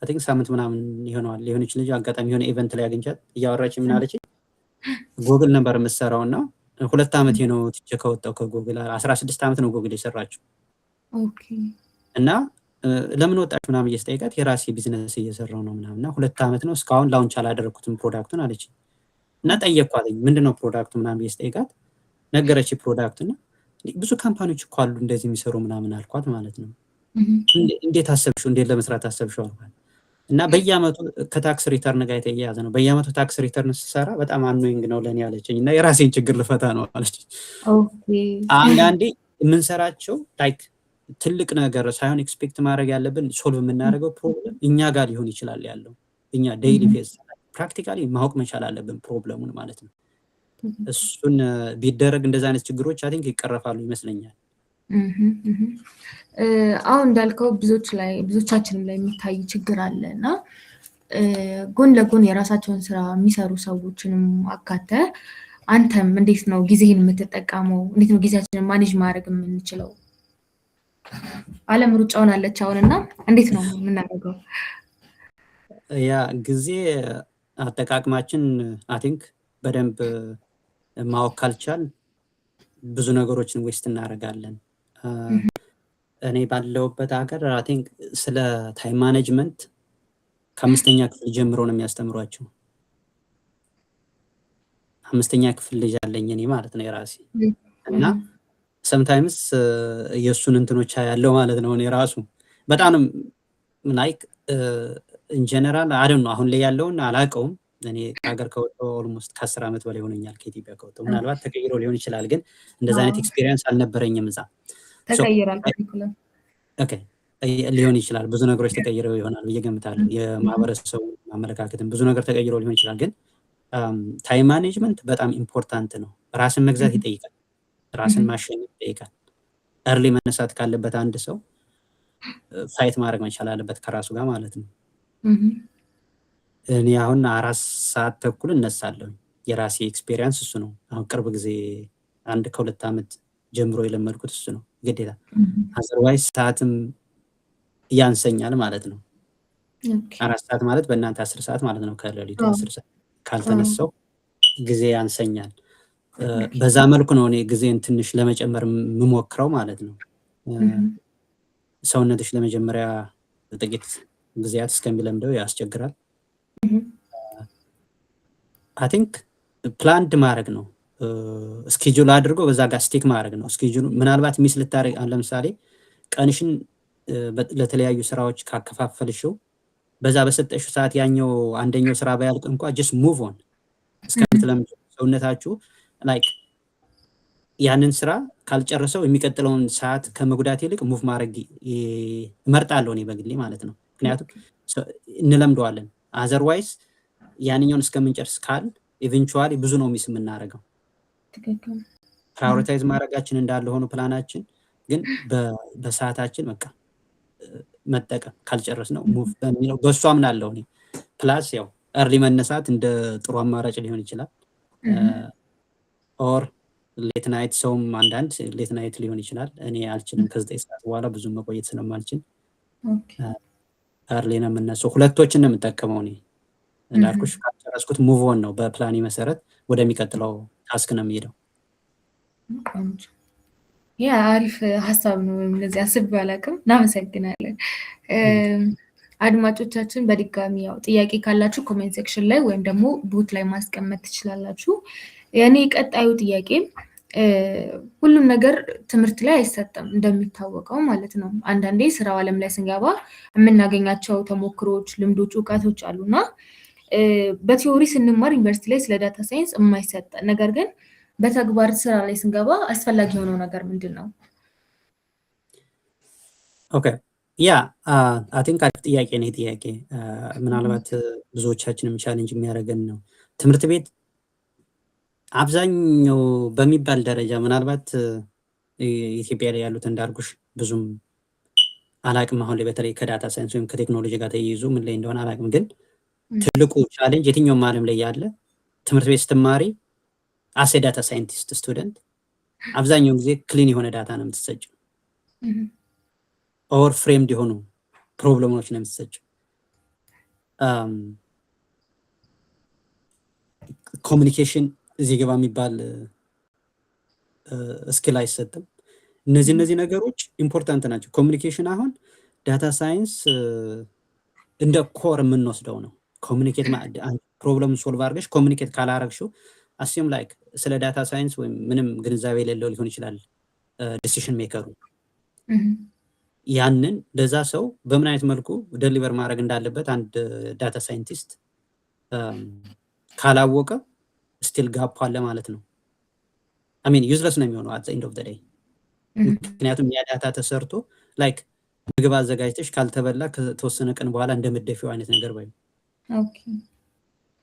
አይ ቲንክ ሳምንት ምናምን ይሆናል የሆነች ልጅ አጋጣሚ የሆነ ኢቨንት ላይ አግኝቻት እያወራች ምን አለች፣ ጎግል ነበር የምትሰራው እና 2 ዓመት ነው ትቼ ከወጣሁ ከጎግል 16 ዓመት ነው ጎግል የሰራችው እና ለምን ወጣች ምናምን እየስጠይቃት የራሴ ቢዝነስ እየሰራው ነው ምናምን እና 2 ዓመት ነው እስካሁን ላውንች አላደረኩትም ፕሮዳክቱን አለች እና ጠየቅኳት ምንድነው ፕሮዳክቱ ምናምን እየስጠይቃት ነገረች ፕሮዳክቱና ብዙ ካምፓኒዎች እኮ አሉ እንደዚህ የሚሰሩ ምናምን አልኳት ማለት ነው። እንዴት አሰብሽው እንዴት ለመስራት አሰብሽው አልኳት እና በየአመቱ ከታክስ ሪተርን ጋር የተያያዘ ነው። በየአመቱ ታክስ ሪተርን ስሰራ በጣም አኖይንግ ነው ለኔ ያለችኝ እና የራሴን ችግር ልፈታ ነው አለች። አንዳንዴ የምንሰራቸው ላይክ ትልቅ ነገር ሳይሆን ኤክስፔክት ማድረግ ያለብን ሶልቭ የምናደርገው ፕሮብለም እኛ ጋር ሊሆን ይችላል ያለው እኛ ዴይሊ ፌስ ፕራክቲካሊ ማወቅ መቻል አለብን ፕሮብለሙን ማለት ነው። እሱን ቢደረግ እንደዛ አይነት ችግሮች አይ ቲንክ ይቀረፋሉ ይመስለኛል። አሁን እንዳልከው ብዙዎቻችንም ላይ የሚታይ ችግር አለና ጎን ለጎን የራሳቸውን ስራ የሚሰሩ ሰዎችንም አካተ አንተም እንዴት ነው ጊዜህን የምትጠቀመው? እንዴት ነው ጊዜያችንን ማኔጅ ማድረግ የምንችለው? ዓለም ሩጫውን አለች አሁንና እንዴት ነው የምናደርገው? ያ ጊዜ አጠቃቅማችን አይ ቲንክ በደንብ ማወቅ ካልቻል ብዙ ነገሮችን ዌስት እናደርጋለን። እኔ ባለሁበት ሀገር አይ ቲንክ ስለ ታይም ማኔጅመንት ከ5ኛ ክፍል ጀምሮ ነው የሚያስተምሯቸው። 5ኛ ክፍል ልጅ አለኝ እኔ ማለት ነው የራሴ እና ሰምታይምስ የእሱን እንትኖች ያለው ማለት ነው እኔ ራሱ በጣም ላይክ ኢን ጀነራል አይ ዶንት ኖ አሁን ላይ ያለውን አላውቀውም። እኔ ሀገር ከወጣሁ ኦልሞስት ከ10 ዓመት በላይ ሆነኛል ከኢትዮጵያ ከወጣሁ። ምናልባት ተቀይሮ ሊሆን ይችላል ግን እንደዛ አይነት ኤክስፒሪየንስ አልነበረኝም እዛ። ተቀይራል ካሪኩለም ኦኬ ሊሆን ይችላል ብዙ ነገሮች ተቀይረው ይሆናል ብዬ ገምታለሁ። የማህበረሰቡ አመለካከትም ብዙ ነገር ተቀይሮ ሊሆን ይችላል ግን ታይም ማኔጅመንት በጣም ኢምፖርታንት ነው። ራስን መግዛት ይጠይቃል። ራስን ማሸነፍ ይጠይቃል። early መነሳት ካለበት አንድ ሰው ፋይት ማድረግ መቻል አለበት ከራሱ ጋር ማለት ነው። እኔ አሁን 4 ሰዓት ተኩል እነሳለሁ። የራሴ ኤክስፔሪየንስ እሱ ነው። አሁን ቅርብ ጊዜ 1 ከ2 ዓመት ጀምሮ የለመድኩት እሱ ነው ግዴታ። አዘርዋይስ ሰዓትም ያንሰኛል ማለት ነው። 4 ሰዓት ማለት በእናንተ 10 ሰዓት ማለት ነው። ከሌሊቱ 10 ሰዓት ካልተነሳው ጊዜ ያንሰኛል። በዛ መልኩ ነው እኔ ጊዜን ትንሽ ለመጨመር የምሞክረው ማለት ነው። ሰውነትሽ ለመጀመሪያ ጥቂት ጊዜያት እስከሚለምደው ያስቸግራል። አይ ቲንክ ፕላንድ ማድረግ ነው። ስኬጁል አድርጎ በዛ ጋር ስቲክ ማድረግ ነው። ስኬጁሉ ምናልባት ሚስ ልታደርግ ለምሳሌ ቀንሽን ለተለያዩ ስራዎች ካከፋፈልሽው በዛ በሰጠሽው ሰዓት ያኛው አንደኛው ስራ ባያልቅ እንኳን just move on እስከምትለምዱ ሰውነታችሁ ላይክ ያንን ስራ ካልጨረሰው የሚቀጥለውን ሰዓት ከመጉዳት ይልቅ ሙቭ ማድረግ እመርጣለሁ እኔ በግሌ ማለት ነው። ምክንያቱም እንለምደዋለን። አዘርዋይስ ያንኛውን እስከምንጨርስ ካል ኢቨንቹዋሊ ብዙ ነው ሚስ የምናደርገው። ፕራዮሪታይዝ ማድረጋችን እንዳለ ሆኖ ፕላናችን ግን በሰዓታችን በቃ መጠቀም ካልጨረስ ነው ሙቭ በሚለው በሱ አምናለሁ እኔ። ፕላስ ያው እርሊ መነሳት እንደ ጥሩ አማራጭ ሊሆን ይችላል። ኦር ሌት ናይት ሰውም አንዳንድ ሌት ናይት ሊሆን ይችላል። እኔ አልችልም ከ9 ሰዓት በኋላ ብዙ መቆየት ስለማልችል እርሊ ነው የምነሳው። ሁለቶችን ነው የምጠቀመው እኔ። እንዳልኩሽ ካልጨረስኩት ሙቭ ኦን ነው በፕላኒ መሰረት ወደሚቀጥለው ታስክ ነው የሚሄደው። ያ አሪፍ ሀሳብ ነው። እንደዚህ አስቤው አላውቅም። እናመሰግናለን። አድማጮቻችን በድጋሚ ያው ጥያቄ ካላችሁ ኮሜንት ሴክሽን ላይ ወይም ደግሞ ቡት ላይ ማስቀመጥ ትችላላችሁ። የኔ ቀጣዩ ጥያቄ ሁሉም ነገር ትምህርት ላይ አይሰጥም እንደሚታወቀው ማለት ነው። አንዳንዴ ስራው ዓለም ላይ ስንገባ የምናገኛቸው ተሞክሮች፣ ልምዶች፣ እውቀቶች አሉና በቲዮሪ ስንማር ዩኒቨርሲቲ ላይ ስለ ዳታ ሳይንስ የማይሰጥ ነገር ግን በተግባር ስራ ላይ ስንገባ አስፈላጊ የሆነው ነገር ምንድን ነው? ኦኬ ያ አይ ቲንክ አሪፍ ጥያቄ ነው። ጥያቄ ምናልባት ብዙዎቻችንም ቻሌንጅ የሚያደርገን ነው። ትምህርት ቤት አብዛኛው በሚባል ደረጃ ምናልባት ኢትዮጵያ ላይ ያሉት እንዳልኩሽ ብዙም አላቅም። አሁን ላይ በተለይ ከዳታ ሳይንስ ወይም ከቴክኖሎጂ ጋር ተያይዞ ምን ላይ እንደሆነ አላቅም። ግን ትልቁ ቻሌንጅ የትኛውም ዓለም ላይ ያለ ትምህርት ቤት ስትማሪ አሴ ዳታ ሳይንቲስት ስቱደንት አብዛኛውን ጊዜ ክሊን የሆነ ዳታ ነው የምትሰጭው። ኦር ፍሬምድ የሆኑ ፕሮብለሞች ነው የምትሰጭው። ኮሚኒኬሽን እዚህ ገባ የሚባል ስኪል አይሰጥም። እነዚህ ነገሮች ኢምፖርታንት ናቸው። ኮሚኒኬሽን አሁን ዳታ ሳይንስ እንደ ኮር የምንወስደው ነው። ኮሚኒኬት ፕሮብለም ሶልቭ አድርገሽ ኮሚኒኬት ካላረግሽው አስዩም ላይክ ስለ ዳታ ሳይንስ ወይም ምንም ግንዛቤ የሌለው ሊሆን ይችላል ዲሲሽን ሜከሩ። ያንን ለዛ ሰው በምን አይነት መልኩ ደሊቨር ማድረግ እንዳለበት አንድ ዳታ ሳይንቲስት ካላወቀ ስቲል ጋፕ አለ ማለት ነው። አይ ሚን ዩዝለስ ነው የሚሆነው አት ኤንድ ኦፍ ዘ ዴይ። ምክንያቱም ያ ዳታ ተሰርቶ ላይክ ምግብ አዘጋጅተሽ ካልተበላ ከተወሰነ ቀን በኋላ እንደምትደፊው አይነት ነገር ባይ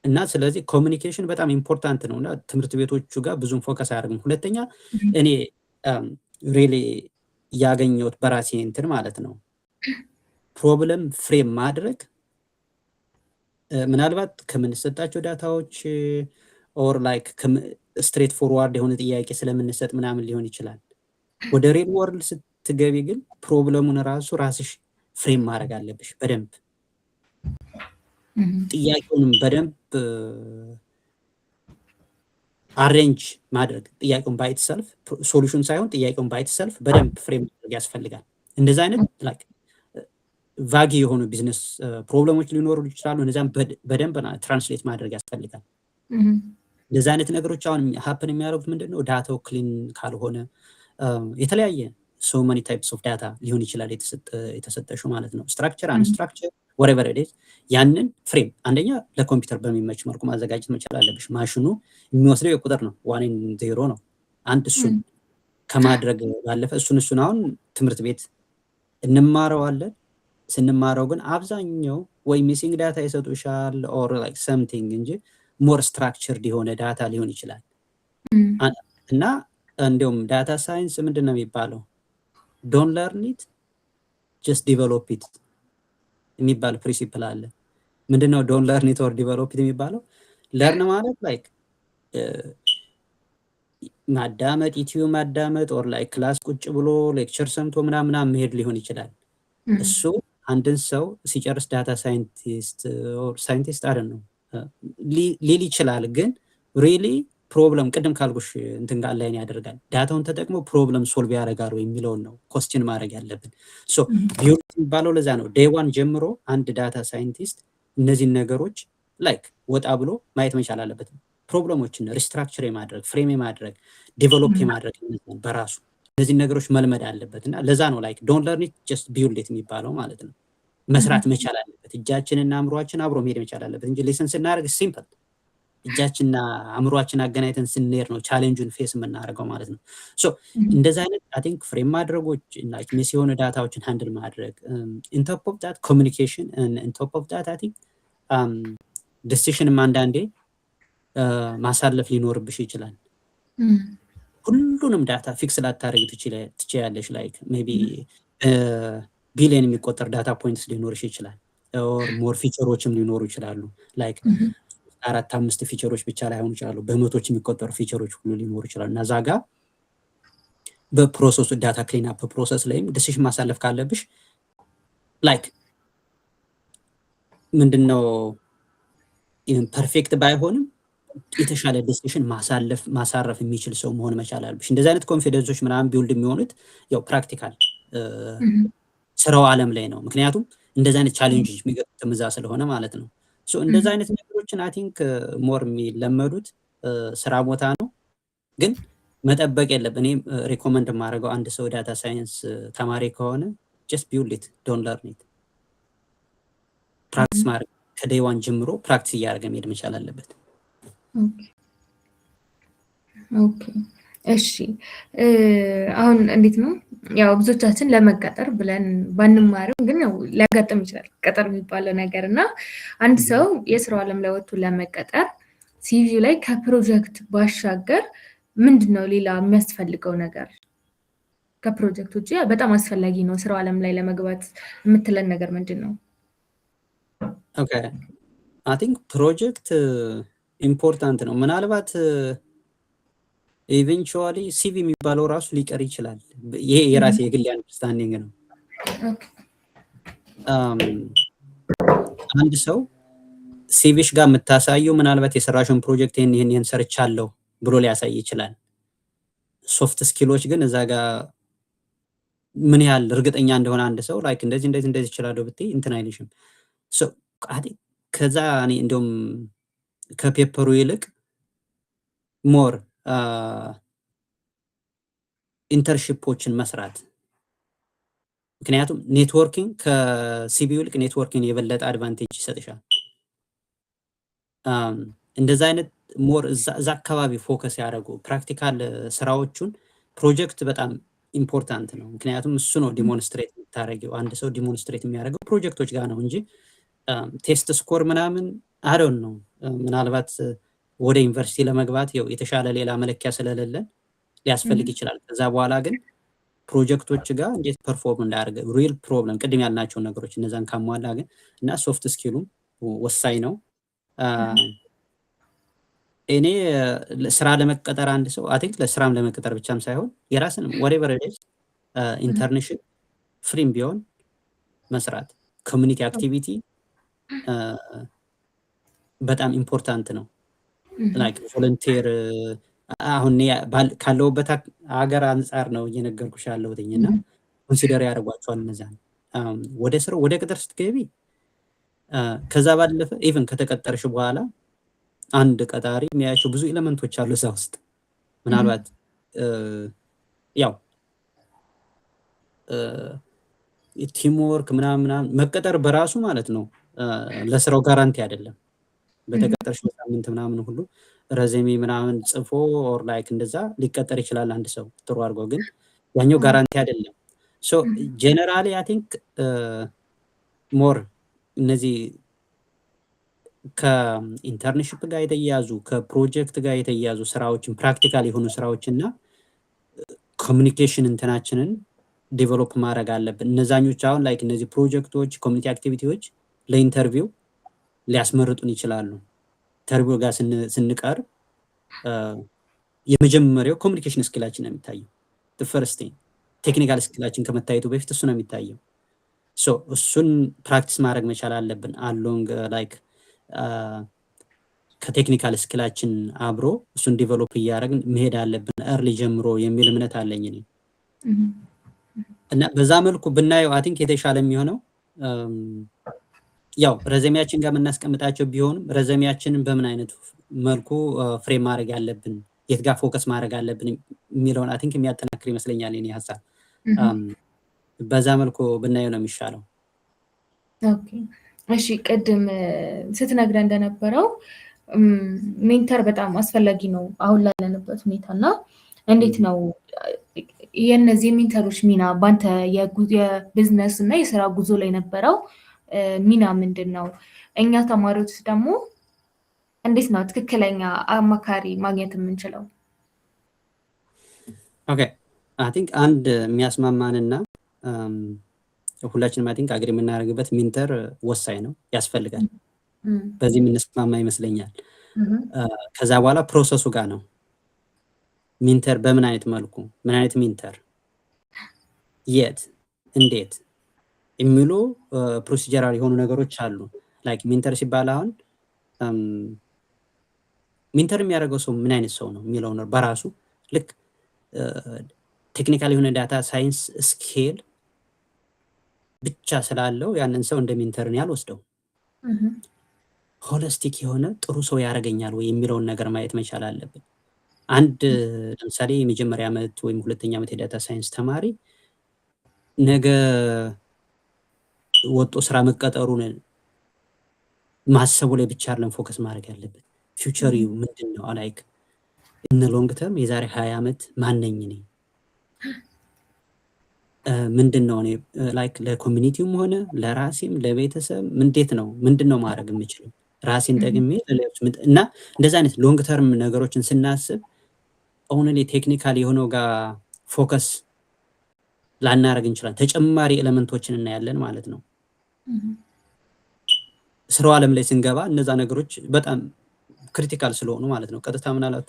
እና ስለዚህ ኮሚኒኬሽን በጣም ኢምፖርታንት ነው እና ትምህርት ቤቶቹ ጋር ብዙም ፎከስ አያደርግም። ሁለተኛ እኔ ሪሊ ያገኘሁት በራሴ እንትን ማለት ነው ፕሮብለም ፍሬም ማድረግ ምናልባት ከምንሰጣቸው ዳታዎች ኦር ላይክ ስትሬት ፎርዋርድ የሆነ ጥያቄ ስለምንሰጥ ምናምን ሊሆን ይችላል። ወደ ሪል ወርልድ ስትገቢ ግን ፕሮብለሙን ራስሽ ፍሬም ማድረግ አለብሽ በደንብ ጥያቄውንም በደንብ አሬንጅ ማድረግ ጥያቄውን ባይት ሰልፍ ሶሉሽን ሳይሆን ጥያቄውን ባይት ሰልፍ በደንብ ፍሬም ማድረግ ያስፈልጋል። እንደዛ አይነት ላይክ ቫጊ የሆኑ ቢዝነስ ፕሮብለሞች ሊኖሩ ይችላሉ። እነዛም በደንብ ትራንስሌት ማድረግ ያስፈልጋል። እንደዛ አይነት ነገሮች አሁን ሀፕን የሚያደርጉት ምንድነው ዳታው ክሊን ካልሆነ የተለያየ ሶ ማኒ ታይፕስ ኦፍ ዳታ ሊሆን ይችላል የተሰጠሽው ማለት ነው። ስትራክቸር አንስትራክቸር whatever it is ያንን ፍሬም አንደኛ ለኮምፒውተር በሚመች መልኩ ማዘጋጀት መቻል አለብሽ። ማሽኑ የሚወስደው የቁጥር ነው 1 and 0 ነው። አንድ እሱን ከማድረግ ባለፈ እሱን አሁን ትምህርት ቤት እንማረዋለን። ስንማረው ግን አብዛኛው ወይ ሚሲንግ ዳታ ይሰጡሻል ኦር ላይክ ሰምቲንግ እንጂ ሞር ስትራክቸርድ የሆነ ዳታ ሊሆን ይችላል። እና እንደውም ዳታ ሳይንስ ምንድነው የሚባለው ዶንት ለርን ኢት ጀስት ዲቨሎፕ ኢት የሚባል ፕሪንሲፕል አለ። ምንድነው ዶንት ለርን ኢት ኦር ዲቨሎፕ ኢት የሚባለው? ለርን ማለት ላይክ ማዳመጥ ዩቲዩብ ማዳመጥ ኦር ላይክ ክላስ ቁጭ ብሎ ሌክቸር ሰምቶ ምናምን መሄድ ሊሆን ይችላል። እሱ አንድን ሰው ሲጨርስ ዳታ ሳይንቲስት አይደል ነው ሊል ይችላል። ግን ሪሊ ፕሮብለም ቅድም ካልኩሽ እንትን ጋር ላይን ያደርጋል። ዳታውን ተጠቅሞ ፕሮብለም ሶልቭ ያደርጋል ወይ የሚለውን ነው ኮስችን ማድረግ ያለብን። ሶ ቢውልድ የሚባለው ለዛ ነው። ዴይ ዋን ጀምሮ አንድ ዳታ ሳይንቲስት እነዚህን ነገሮች ላይክ ወጣ ብሎ ማየት መቻል አለበት። ፕሮብለሞችን ሪስትራክቸር የማድረግ ፍሬም የማድረግ ዴቨሎፕ የማድረግ በራሱ እነዚህን ነገሮች መልመድ አለበት። እና ለዛ ነው ላይክ ዶንት ለርን ኢት ጀስት ቢውልድ ኢት የሚባለው ማለት ነው። መስራት መቻል አለበት። እጃችንና አእምሯችን አብሮ መሄድ መቻል አለበት እንጂ ሌሰን ስናደርግ ሲምፕል እጃችንና አእምሯችን አገናኝተን ስንሄድ ነው ቻሌንጁን ፌስ የምናደርገው ማለት ነው። ሶ እንደዛ አይነት አይ ቲንክ ፍሬም ማድረጎች ላይክ ሚስ የሆነ ዳታዎችን ሃንድል ማድረግ ኢን ቶፕ ኦፍ ዳት ኮሚኒኬሽን ኢን ቶፕ ኦፍ ዳት አይ ቲንክ ዲሲሽንም አንዳንዴ ማሳለፍ ሊኖርብሽ ይችላል። ሁሉንም ዳታ ፊክስ ላታደርግ ትችያለሽ። ላይክ ሜይ ቢ ቢሊየን የሚቆጠር ዳታ ፖይንትስ ሊኖርሽ ይችላል። ኦር ሞር ፊቸሮችም ሊኖሩ ይችላሉ። ላይክ 4-5 ፊቸሮች ብቻ ላይሆኑ ይችላሉ። በመቶች የሚቆጠሩ ፊቸሮች ሁሉ ሊኖሩ ይችላሉ። እና እዛ ጋር በፕሮሰሱ ዳታ ክሊን አፕ ፕሮሰስ ላይም ዲሲሽን ማሳለፍ ካለብሽ ላይክ ምንድነው ፐርፌክት ባይሆንም የተሻለ ዲሲሽን ማሳረፍ የሚችል ሰው መሆን መቻል አለብሽ። እንደዚህ አይነት ኮንፊደንሶች ምናምን ቢውልድ የሚሆኑት ያው ፕራክቲካል ስራው ዓለም ላይ ነው። ምክንያቱም እንደዚህ አይነት ቻሌንጆች የሚገጥሙት እዛ ስለሆነ ማለት ነው። ሶ እንደዚህ አይነት ነገሮችን አይ ቲንክ ሞር የሚለመዱት ስራ ቦታ ነው። ግን መጠበቅ የለብን። እኔ ሪኮመንድ የማደርገው አንድ ሰው ዳታ ሳይንስ ተማሪ ከሆነ ጀስት ቢውልድ ኢት ዶንት ለርን ኢት ፕራክቲስ ማድረግ ከዴይ ዋን ጀምሮ ፕራክቲስ እያደረገ መሄድ መቻል አለበት። ኦኬ እሺ። አሁን እንዴት ነው ያው ብዙዎቻችን ለመቀጠር ብለን ባንማርም ግን ያው ሊያጋጥም ይችላል ቀጠር የሚባለው ነገር እና አንድ ሰው የስራው ዓለም ላይ ወጥቶ ለመቀጠር ሲቪው ላይ ከፕሮጀክት ባሻገር ምንድነው ሌላ የሚያስፈልገው ነገር? ከፕሮጀክት ውጪ በጣም አስፈላጊ ነው ስራው ዓለም ላይ ለመግባት የምትለን ነገር ምንድን ነው? ኦኬ አይ ቲንክ ፕሮጀክት ኢምፖርታንት ነው። ምናልባት ኢቨንቹዋሊ ሲቪ የሚባለው ራሱ ሊቀር ይችላል። ይሄ የራሴ የግል አንደርስታንዲንግ ነው። አንድ ሰው ሲቪሽ ጋር የምታሳየው ምናልባት የሰራሽውን ፕሮጀክት ይህን ሰርቻለሁ ብሎ ሊያሳይ ይችላል። ሶፍት ስኪሎች ግን እዛ ጋር ምን ያህል እርግጠኛ እንደሆነ አንድ ሰው ላይክ እንደዚህ ይችላለሁ ብትይ እንትን አይልሽም። ከዛ እኔ እንደውም ከፔፐሩ ይልቅ ሞር ኢንተርንሺፖችን መስራት። ምክንያቱም ኔትወርኪንግ ከሲቪው ይልቅ ኔትወርኪንግ የበለጠ አድቫንቴጅ ይሰጥሻል። እንደዛ አይነት ሞር እዛ አካባቢ ፎከስ ያደረጉ ፕራክቲካል ስራዎቹን ፕሮጀክት በጣም ኢምፖርታንት ነው። ምክንያቱም እሱ ነው ዲሞንስትሬት የምታደርጊው። አንድ ሰው ዲሞንስትሬት የሚያደርገው ፕሮጀክቶች ጋር ነው እንጂ ቴስት ስኮር ምናምን አዶን ነው። ምናልባት ወደ ዩኒቨርሲቲ ለመግባት ያው የተሻለ ሌላ መለኪያ ስለሌለን ሊያስፈልግ ይችላል። ከዛ በኋላ ግን ፕሮጀክቶች ጋር እንዴት ፐርፎርም እንዳደርገ ሪል ፕሮብለም ቅድም ያልናቸውን ነገሮች እነዛን ካሟላ ግን እና ሶፍት ስኪሉም ወሳኝ ነው። እኔ ስራ ለመቀጠር አንድ ሰው አይ ቲንክ ለስራም ለመቀጠር ብቻም ሳይሆን የራስን whatever it is ኢንተርንሺፕ ፍሪም ቢሆን መስራት ኮሚኒቲ አክቲቪቲ በጣም ኢምፖርታንት ነው። ላይክ ቮለንቲር አሁን ካለውበት ሀገር አንጻር ነው እየነገርኩሽ ያለሁትኝ እና ኮንሲደር ያደርጓቸዋል እነዛን ወደ ቅጥር ስትገቢ። ከዛ ባለፈ ኢቭን ከተቀጠርሽ በኋላ አንድ ቀጣሪ የሚያያቸው ብዙ ኤሌመንቶች አሉ እዛ ውስጥ። ምናልባት ያው ቲም ወርክ ምናምን መቀጠር በራሱ ማለት ነው ለስራው ጋራንቲ አይደለም። በተቀጠርሽ ሳምንት ምናምን ሁሉ ረዘሜ ምናምን ጽፎ ኦር ላይክ እንደዛ ሊቀጠር ይችላል አንድ ሰው ጥሩ አድርጎ፣ ግን ያኛው ጋራንቲ አይደለም። ሶ ጀነራሊ አይ ቲንክ ሞር እነዚህ ከኢንተርንሺፕ ጋር የተያያዙ ከፕሮጀክት ጋር የተያያዙ ስራዎችን ፕራክቲካል የሆኑ ስራዎችና ኮሚኒኬሽን እንትናችንን ዴቨሎፕ ማድረግ አለብን። እነዛኞች አሁን ላይክ እነዚህ ፕሮጀክቶች ኮሚኒቲ አክቲቪቲዎች ለኢንተርቪው ሊያስመርጡን ይችላሉ። ኢንተርቪው ጋር ስንቀርብ የመጀመሪያው ኮሚኒኬሽን ስኪላችን ነው የሚታየው። ፈርስት ቴክኒካል ስኪላችን ከመታየቱ በፊት እሱ ነው የሚታየው። እሱን ፕራክቲስ ማድረግ መቻል አለብን። አሎንግ ላይክ ከቴክኒካል ስኪላችን አብሮ እሱን ዲቨሎፕ እያደረግን መሄድ አለብን እርሊ ጀምሮ የሚል እምነት አለኝ እኔ። እና በዛ መልኩ ብናየው አይ ቲንክ የተሻለ የሚሆነው ያው ረዘሚያችን ጋር የምናስቀምጣቸው ቢሆንም ረዘሚያችንን በምን አይነት መልኩ ፍሬም ማድረግ ያለብን፣ የት ጋር ፎከስ ማድረግ አለብን የሚለውን አይ ቲንክ የሚያጠናክር ይመስለኛል የኔ ሀሳብ። በዛ መልኩ ብናየው ነው የሚሻለው። ኦኬ እሺ፣ ቅድም ስትነግረን እንደነበረው ሜንተር በጣም አስፈላጊ ነው አሁን ላለንበት ሁኔታ እና እንዴት ነው የእነዚህ ሜንተሮች ሚና በአንተ የቢዝነስ እና የስራ ጉዞ ላይ ነበረው ሚና ምንድን ነው? እኛ ተማሪዎች ደግሞ እንዴት ነው ትክክለኛ አማካሪ ማግኘት የምንችለው? ኦኬ አይ ቲንክ አንድ የሚያስማማንና ሁላችንም አይ ቲንክ አግሪ የምናደርግበት ሜንተር ወሳኝ ነው፣ ያስፈልጋል። በዚህ የምንስማማ ይመስለኛል። ከዛ በኋላ ፕሮሰሱ ጋር ነው ሜንተር በምን አይነት መልኩ፣ ምን አይነት ሜንተር፣ የት፣ እንዴት የሚሉ ፕሮሲጀራል የሆኑ ነገሮች አሉ። ላይክ ሜንተር ሲባል አሁን ሜንተር የሚያደርገው ሰው ምን አይነት ሰው ነው የሚለው ነው በራሱ ልክ ቴክኒካል የሆነ ዳታ ሳይንስ ስኬል ብቻ ስላለው ያንን ሰው እንደ ሜንተርን ያልወስደው ሆሊስቲክ የሆነ ጥሩ ሰው ያደርገኛል ወይ የሚለውን ነገር ማየት መቻል አለብን። አንድ ለምሳሌ የመጀመሪያ ዓመት ወይም ሁለተኛ ዓመት የዳታ ሳይንስ ተማሪ ነገ ወጦ ስራ መቀጠሩን ማሰቡ ላይ ብቻ አይደለም ፎከስ ማድረግ ያለበት። ፊውቸሪው ምንድን ነው? ላይክ እነ ሎንግ ተርም የዛሬ 20 ዓመት ማነኝ እኔ ምንድን ነው እኔ ላይክ ለኮሚኒቲውም ሆነ ለራሴም ለቤተሰብ ምንድን ነው ማድረግ የምችለው ራሴን ጠቅሜ እና እንደዚህ አይነት ሎንግ ተርም ነገሮችን ስናስብ ኦንሊ ቴክኒካል የሆነው ጋር ፎከስ ላናረግ እንችላለን። ተጨማሪ ኤሌመንቶችን እናያለን ማለት ነው። ስራው ዓለም ላይ ስንገባ እነዛ ነገሮች በጣም ክሪቲካል ስለሆኑ ማለት ነው። ቀጥታ ምናልባት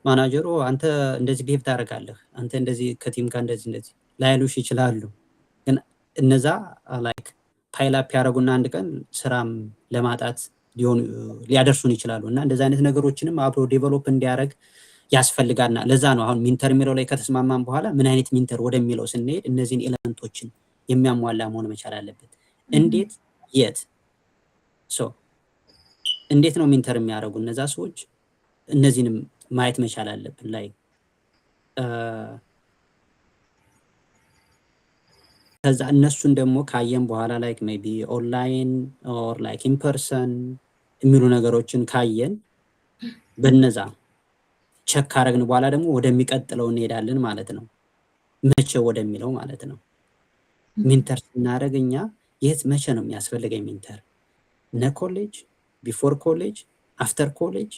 ማናጀሩ አንተ እንደዚህ ቢሄቭ ታደርጋለህ፣ አንተ እንደዚህ ከቲም ጋር እንደዚህ ላይሉሽ ይችላሉ። ግን እነዛ ላይክ ፓይል አፕ ያደረጉና አንድ ቀን ስራም ለማጣት ሊያደርሱን ይችላሉ። እና እንደዚህ አይነት ነገሮችንም አብሮ ዴቨሎፕ እንዲያደርግ ያስፈልጋልና ለዛ ነው አሁን ሜንተር የሚለው ላይ ከተስማማን በኋላ ምን አይነት ሜንተር ወደሚለው ስንሄድ እነዚህን ኤሌመንቶችን የሚያሟላ መሆን መቻል አለበት። እንዴት፣ የት፣ እንዴት ነው ሜንተር የሚያደርጉ እነዛ ሰዎች፣ እነዚህንም ማየት መቻል አለብን። ላይ ከዛ እነሱን ደግሞ ካየን በኋላ ላይክ ሜቢ ኦንላይን ኦር ላይክ ኢንፐርሰን የሚሉ ነገሮችን ካየን በነዛ ቸክ ካረግን በኋላ ደግሞ ወደሚቀጥለው እንሄዳለን ማለት ነው። መቼ ወደሚለው ማለት ነው። ሜንተር ስናደርግ እኛ መቼ ነው የሚያስፈልገኝ ሜንተር? እነ ኮሌጅ፣ ቢፎር ኮሌጅ፣ አፍተር ኮሌጅ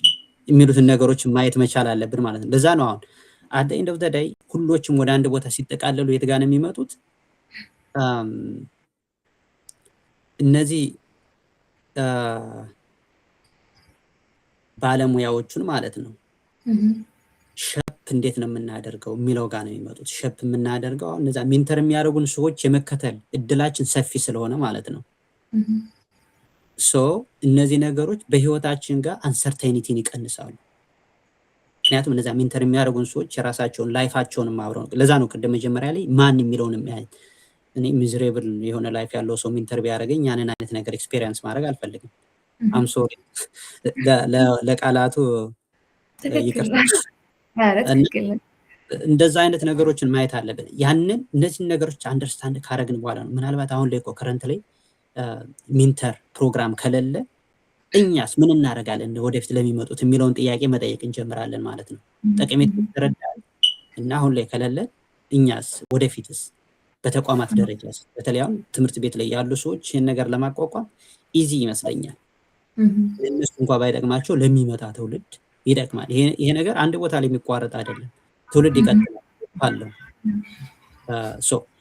የሚሉትን ነገሮች ማየት መቻል አለብን ማለት ነው። ለዛ ነው አሁን አት ዘ ኤንድ ኦፍ ዘ ዴይ ሁሎችም ወደ አንድ ቦታ ሲጠቃለሉ የት ጋር ነው የሚመጡት? እነዚህ ባለሙያዎቹን ማለት ነው ሸፕ እንዴት ነው የምናደርገው የሚለው ጋር ነው የሚመጡት። ሸፕ የምናደርገው አሁን እነዛ ሜንተር የሚያደርጉን ሰዎች የመከተል እድላችን ሰፊ ስለሆነ ማለት ነው። እነዚህ ነገሮች በህይወታችን ጋር አንሰርታይኒቲን ይቀንሳሉ። ምክንያቱም እነዛ ሜንተር የሚያደርጉን ሰዎች የራሳቸውን ላይፋቸውንም አብረው ለዛ ነው ቅድም መጀመሪያ ላይ ማን የሚለውን የሚያይ እኔ ሚዝሬብል የሆነ ላይፍ ያለው ሰው ሜንተር ቢያደርገኝ ያንን አይነት ነገር ኤክስፔሪየንስ ማድረግ አልፈልግም። አም ሶሪ ለቃላቱ እንደዛ አይነት ነገሮችን ማየት አለብን። ያንን እነዚህን ነገሮች አንደርስታንድ ካረግን በኋላ ነው ምናልባት አሁን ላይ ከረንት ላይ ሜንተር ፕሮግራም ከሌለ እኛስ ምን እናደርጋለን ወደፊት ለሚመጡት የሚለውን ጥያቄ መጠየቅ እንጀምራለን ማለት ነው። ጠቀሜታ ተረዳል እና አሁን ላይ ከሌለ እኛስ ወደፊትስ በተቋማት ደረጃ በተለይ አሁን ትምህርት ቤት ላይ ያሉ ሰዎች ይህን ነገር ለማቋቋም ኢዚ ይመስለኛል። እነሱ እንኳን ባይጠቅማቸው ለሚመጣ ትውልድ ይጠቅማል። ይሄ ነገር አንድ ቦታ ላይ የሚቋረጥ አይደለም፣ ትውልድ ይቀጥላል።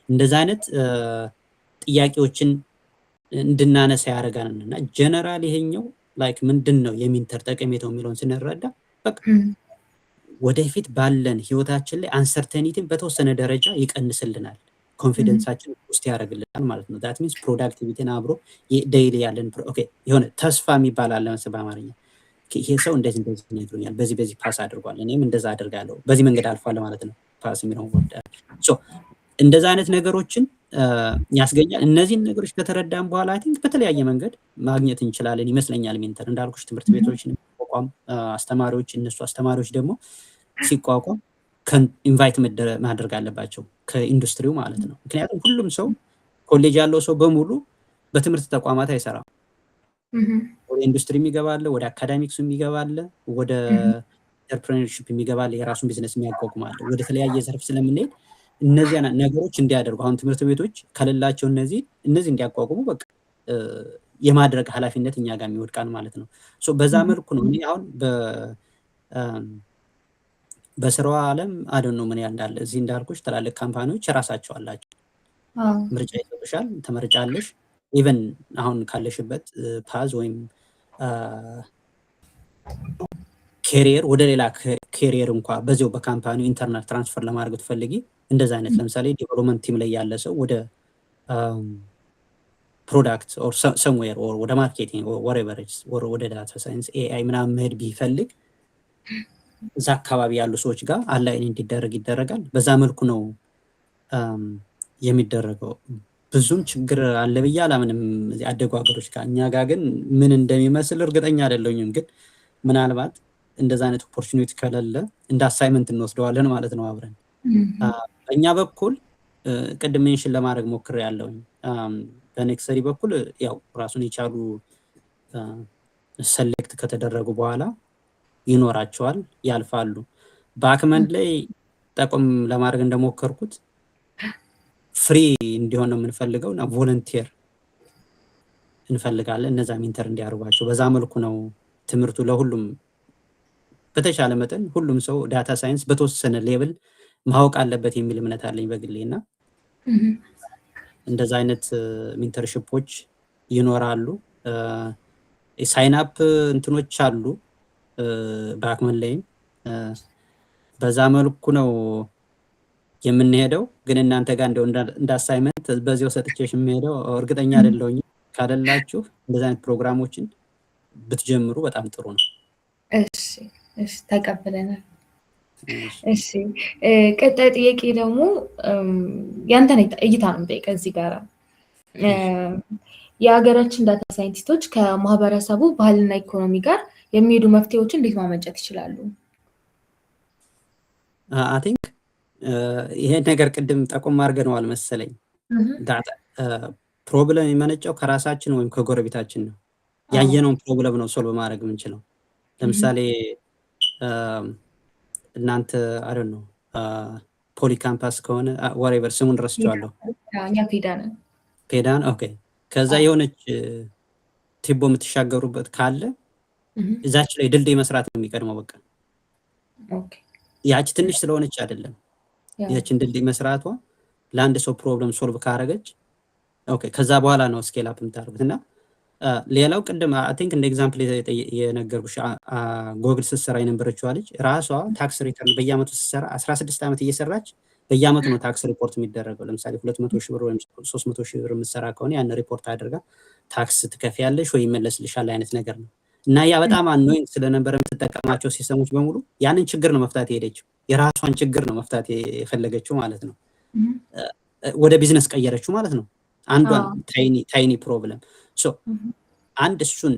እንደዛ አይነት ጥያቄዎችን እንድናነሳ ያደርጋልና ጀነራል ይሄኛው ላይክ ምንድነው የሚንተር ጠቀሜታው የሚለውን ስንረዳ በቃ ወደፊት ባለን ህይወታችን ላይ አንሰርቴኒቲን በተወሰነ ደረጃ ይቀንስልናል፣ ኮንፊደንሳችን ውስጥ ያደርግልናል ማለት ነው። ዳት ሚንስ ፕሮዳክቲቪቲን አብሮ ዴይሊ ያለን ኦኬ የሆነ ተስፋ የሚባል አለ መሰለኝ በአማርኛ ይሄ ሰው እንደዚህ ነግሮኛል፣ በዚህ ፓስ አድርጓል፣ እኔም እንደዛ አድርጋለሁ፣ በዚህ መንገድ አልፏል ማለት ነው። ፓስ የሚለው ወርድ ሶ እንደዛ አይነት ነገሮችን ያስገኛል። እነዚህን ነገሮች ከተረዳን በኋላ አይ ቲንክ በተለያየ መንገድ ማግኘት እንችላለን ይመስለኛል። ሜንተር እንዳልኩሽ ትምህርት ቤቶችን ሲቋቋም አስተማሪዎች እነሱ አስተማሪዎች ደግሞ ሲቋቋም ኢንቫይት ማድረግ አለባቸው ከኢንዱስትሪው ማለት ነው። ምክንያቱም ሁሉም ሰው ኮሌጅ ያለው ሰው በሙሉ በትምህርት ተቋማት አይሰራም። ወደ ኢንዱስትሪ የሚገባለ፣ ወደ አካዳሚክሱ የሚገባለ፣ ወደ ኢንተርፕረነርሺፕ የሚገባለ፣ የራሱን ቢዝነስ የሚያቋቁማለ፣ ወደ ተለያየ ዘርፍ ስለምንሄድ እነዚህ ነገሮች እንዲያደርጉ አሁን ትምህርት ቤቶች ከሌላቸው እነዚህ እንዲያቋቁሙ በቃ የማድረግ ኃላፊነት እኛ ጋር የሚወድቃል ማለት ነው። ሶ በዛ መልኩ ነው እኔ አሁን በስራው ዓለም አደን ነው ምን ያህል እንዳለ እዚህ እንዳልኩሽ ትላልቅ ካምፓኒዎች ራሳቸው አላቸው። ምርጫ ይሰጡሻል፣ ተመርጫለሽ። ኢቨን አሁን ካለሽበት ፓዝ ወይም ኬሪየር ወደ ሌላ ኬሪየር እንኳ በዚያው በካምፓኒው ኢንተርናል ትራንስፈር ለማድረግ ትፈልጊ እንደዛ አይነት ለምሳሌ ዴቨሎፕመንት ቲም ላይ ያለ ሰው ወደ ፕሮዳክት ኦር ሰምዌር ኦር ወደ ማርኬቲንግ ኦር ወሬቨር ኦር ወደ ዳታ ሳይንስ ኤአይ ምናምን መሄድ ቢፈልግ እዛ አካባቢ ያሉ ሰዎች ጋር አላይን እንዲደረግ ይደረጋል። በዛ መልኩ ነው የሚደረገው። ብዙም ችግር አለ ብዬ አላምንም ያደጉ ሀገሮች ጋር። እኛ ጋር ግን ምን እንደሚመስል እርግጠኛ አይደለሁም። ግን ምናልባት እንደዛ አይነት ኦፖርቹኒቲ ከሌለ እንደ አሳይመንት እንወስደዋለን ማለት ነው አብረን። በእኛ በኩል ቅድም ሜንሽን ለማድረግ ሞክሬያለሁኝ። በኔክሰሪ በኩል ያው ራሱን የቻሉ ሰሌክት ከተደረጉ በኋላ ይኖራቸዋል፣ ያልፋሉ። በአክመንድ ላይ ጠቆም ለማድረግ እንደሞከርኩት ፍሪ እንዲሆን ነው የምንፈልገው እና ቮለንቲር እንፈልጋለን እነዛ ሚንተር እንዲያደርጓቸው። በዛ መልኩ ነው ትምህርቱ ለሁሉም በተሻለ መጠን ሁሉም ሰው ዳታ ሳይንስ በተወሰነ ሌብል ማወቅ አለበት የሚል እምነት አለኝ በግሌ እና እንደዛ አይነት ሚንተርሺፖች ይኖራሉ። ሳይንአፕ እንትኖች አሉ በአክመን ላይም በዛ መልኩ ነው የምንሄደው። ግን እናንተ ጋር እንደው እንደ አሳይመንት በዚያው ሰጥቼሽ የምሄደው እርግጠኛ አይደለሁኝ። ካለላችሁ እንደዛ አይነት ፕሮግራሞችን ብትጀምሩ በጣም ጥሩ ነው። እሺ ተቀበለናል። እሺ ቀጣይ ጥያቄ ደግሞ ያንተን እይታ ነው የምጠይቀው እዚህ ጋር የሀገራችን ዳታ ሳይንቲስቶች ከማህበረሰቡ ባህልና ኢኮኖሚ ጋር የሚሄዱ መፍትሄዎችን እንዴት ማመንጨት ይችላሉ? አይ ቲንክ ይሄ ነገር ቅድም ጠቆም አድርገነዋል መሰለኝ። ፕሮብለም የሚመነጨው ከራሳችን ወይም ከጎረቤታችን ነው። ያየነውን ፕሮብለም ነው ሶልቭ ማድረግ የምንችለው። ለምሳሌ እናንተ አይደል ነው ፖሊ ካምፓስ ከሆነ ወሬቨር ስሙን ረስቼዋለሁ። ፔዳን ኦኬ። ከዛ የሆነች ቲቦ የምትሻገሩበት ካለ እዛች ላይ ድልድይ መስራት ነው የሚቀድመው። በቃ ያቺ ትንሽ ስለሆነች አይደለም ያችን ድልድይ መስራቷ ለአንድ ሰው ፕሮብለም ሶልቭ ካረገች ኦኬ፣ ከዛ በኋላ ነው ስኬል አፕ የምታደርጉት። እና ሌላው ቅድም አይ ቲንክ እንደ ኤግዛምፕል የነገርኩሽ ጎግል ስትሰራ የነበረችው ልጅ ራሷ ታክስ ሪተርን በየአመቱ ስትሰራ 16 ዓመት እየሰራች በየአመቱ ነው ታክስ ሪፖርት የሚደረገው። ለምሳሌ 200 ሺህ ብር ወይም 300 ሺህ ብር የምትሰራ ከሆነ ያን ሪፖርት አድርጋ ታክስ ትከፍያለሽ ወይ ይመለስልሻል አይነት ነገር ነው። እና ያ በጣም አኖይንግ ስለነበረ የምትጠቀማቸው ሲስተሞች በሙሉ ያንን ችግር ነው መፍታት የሄደችው። የራሷን ችግር ነው መፍታት የፈለገችው ማለት ነው። ወደ ቢዝነስ ቀየረችው ማለት ነው። አንዷን ታይኒ ፕሮብለም ሶ አንድ እሱን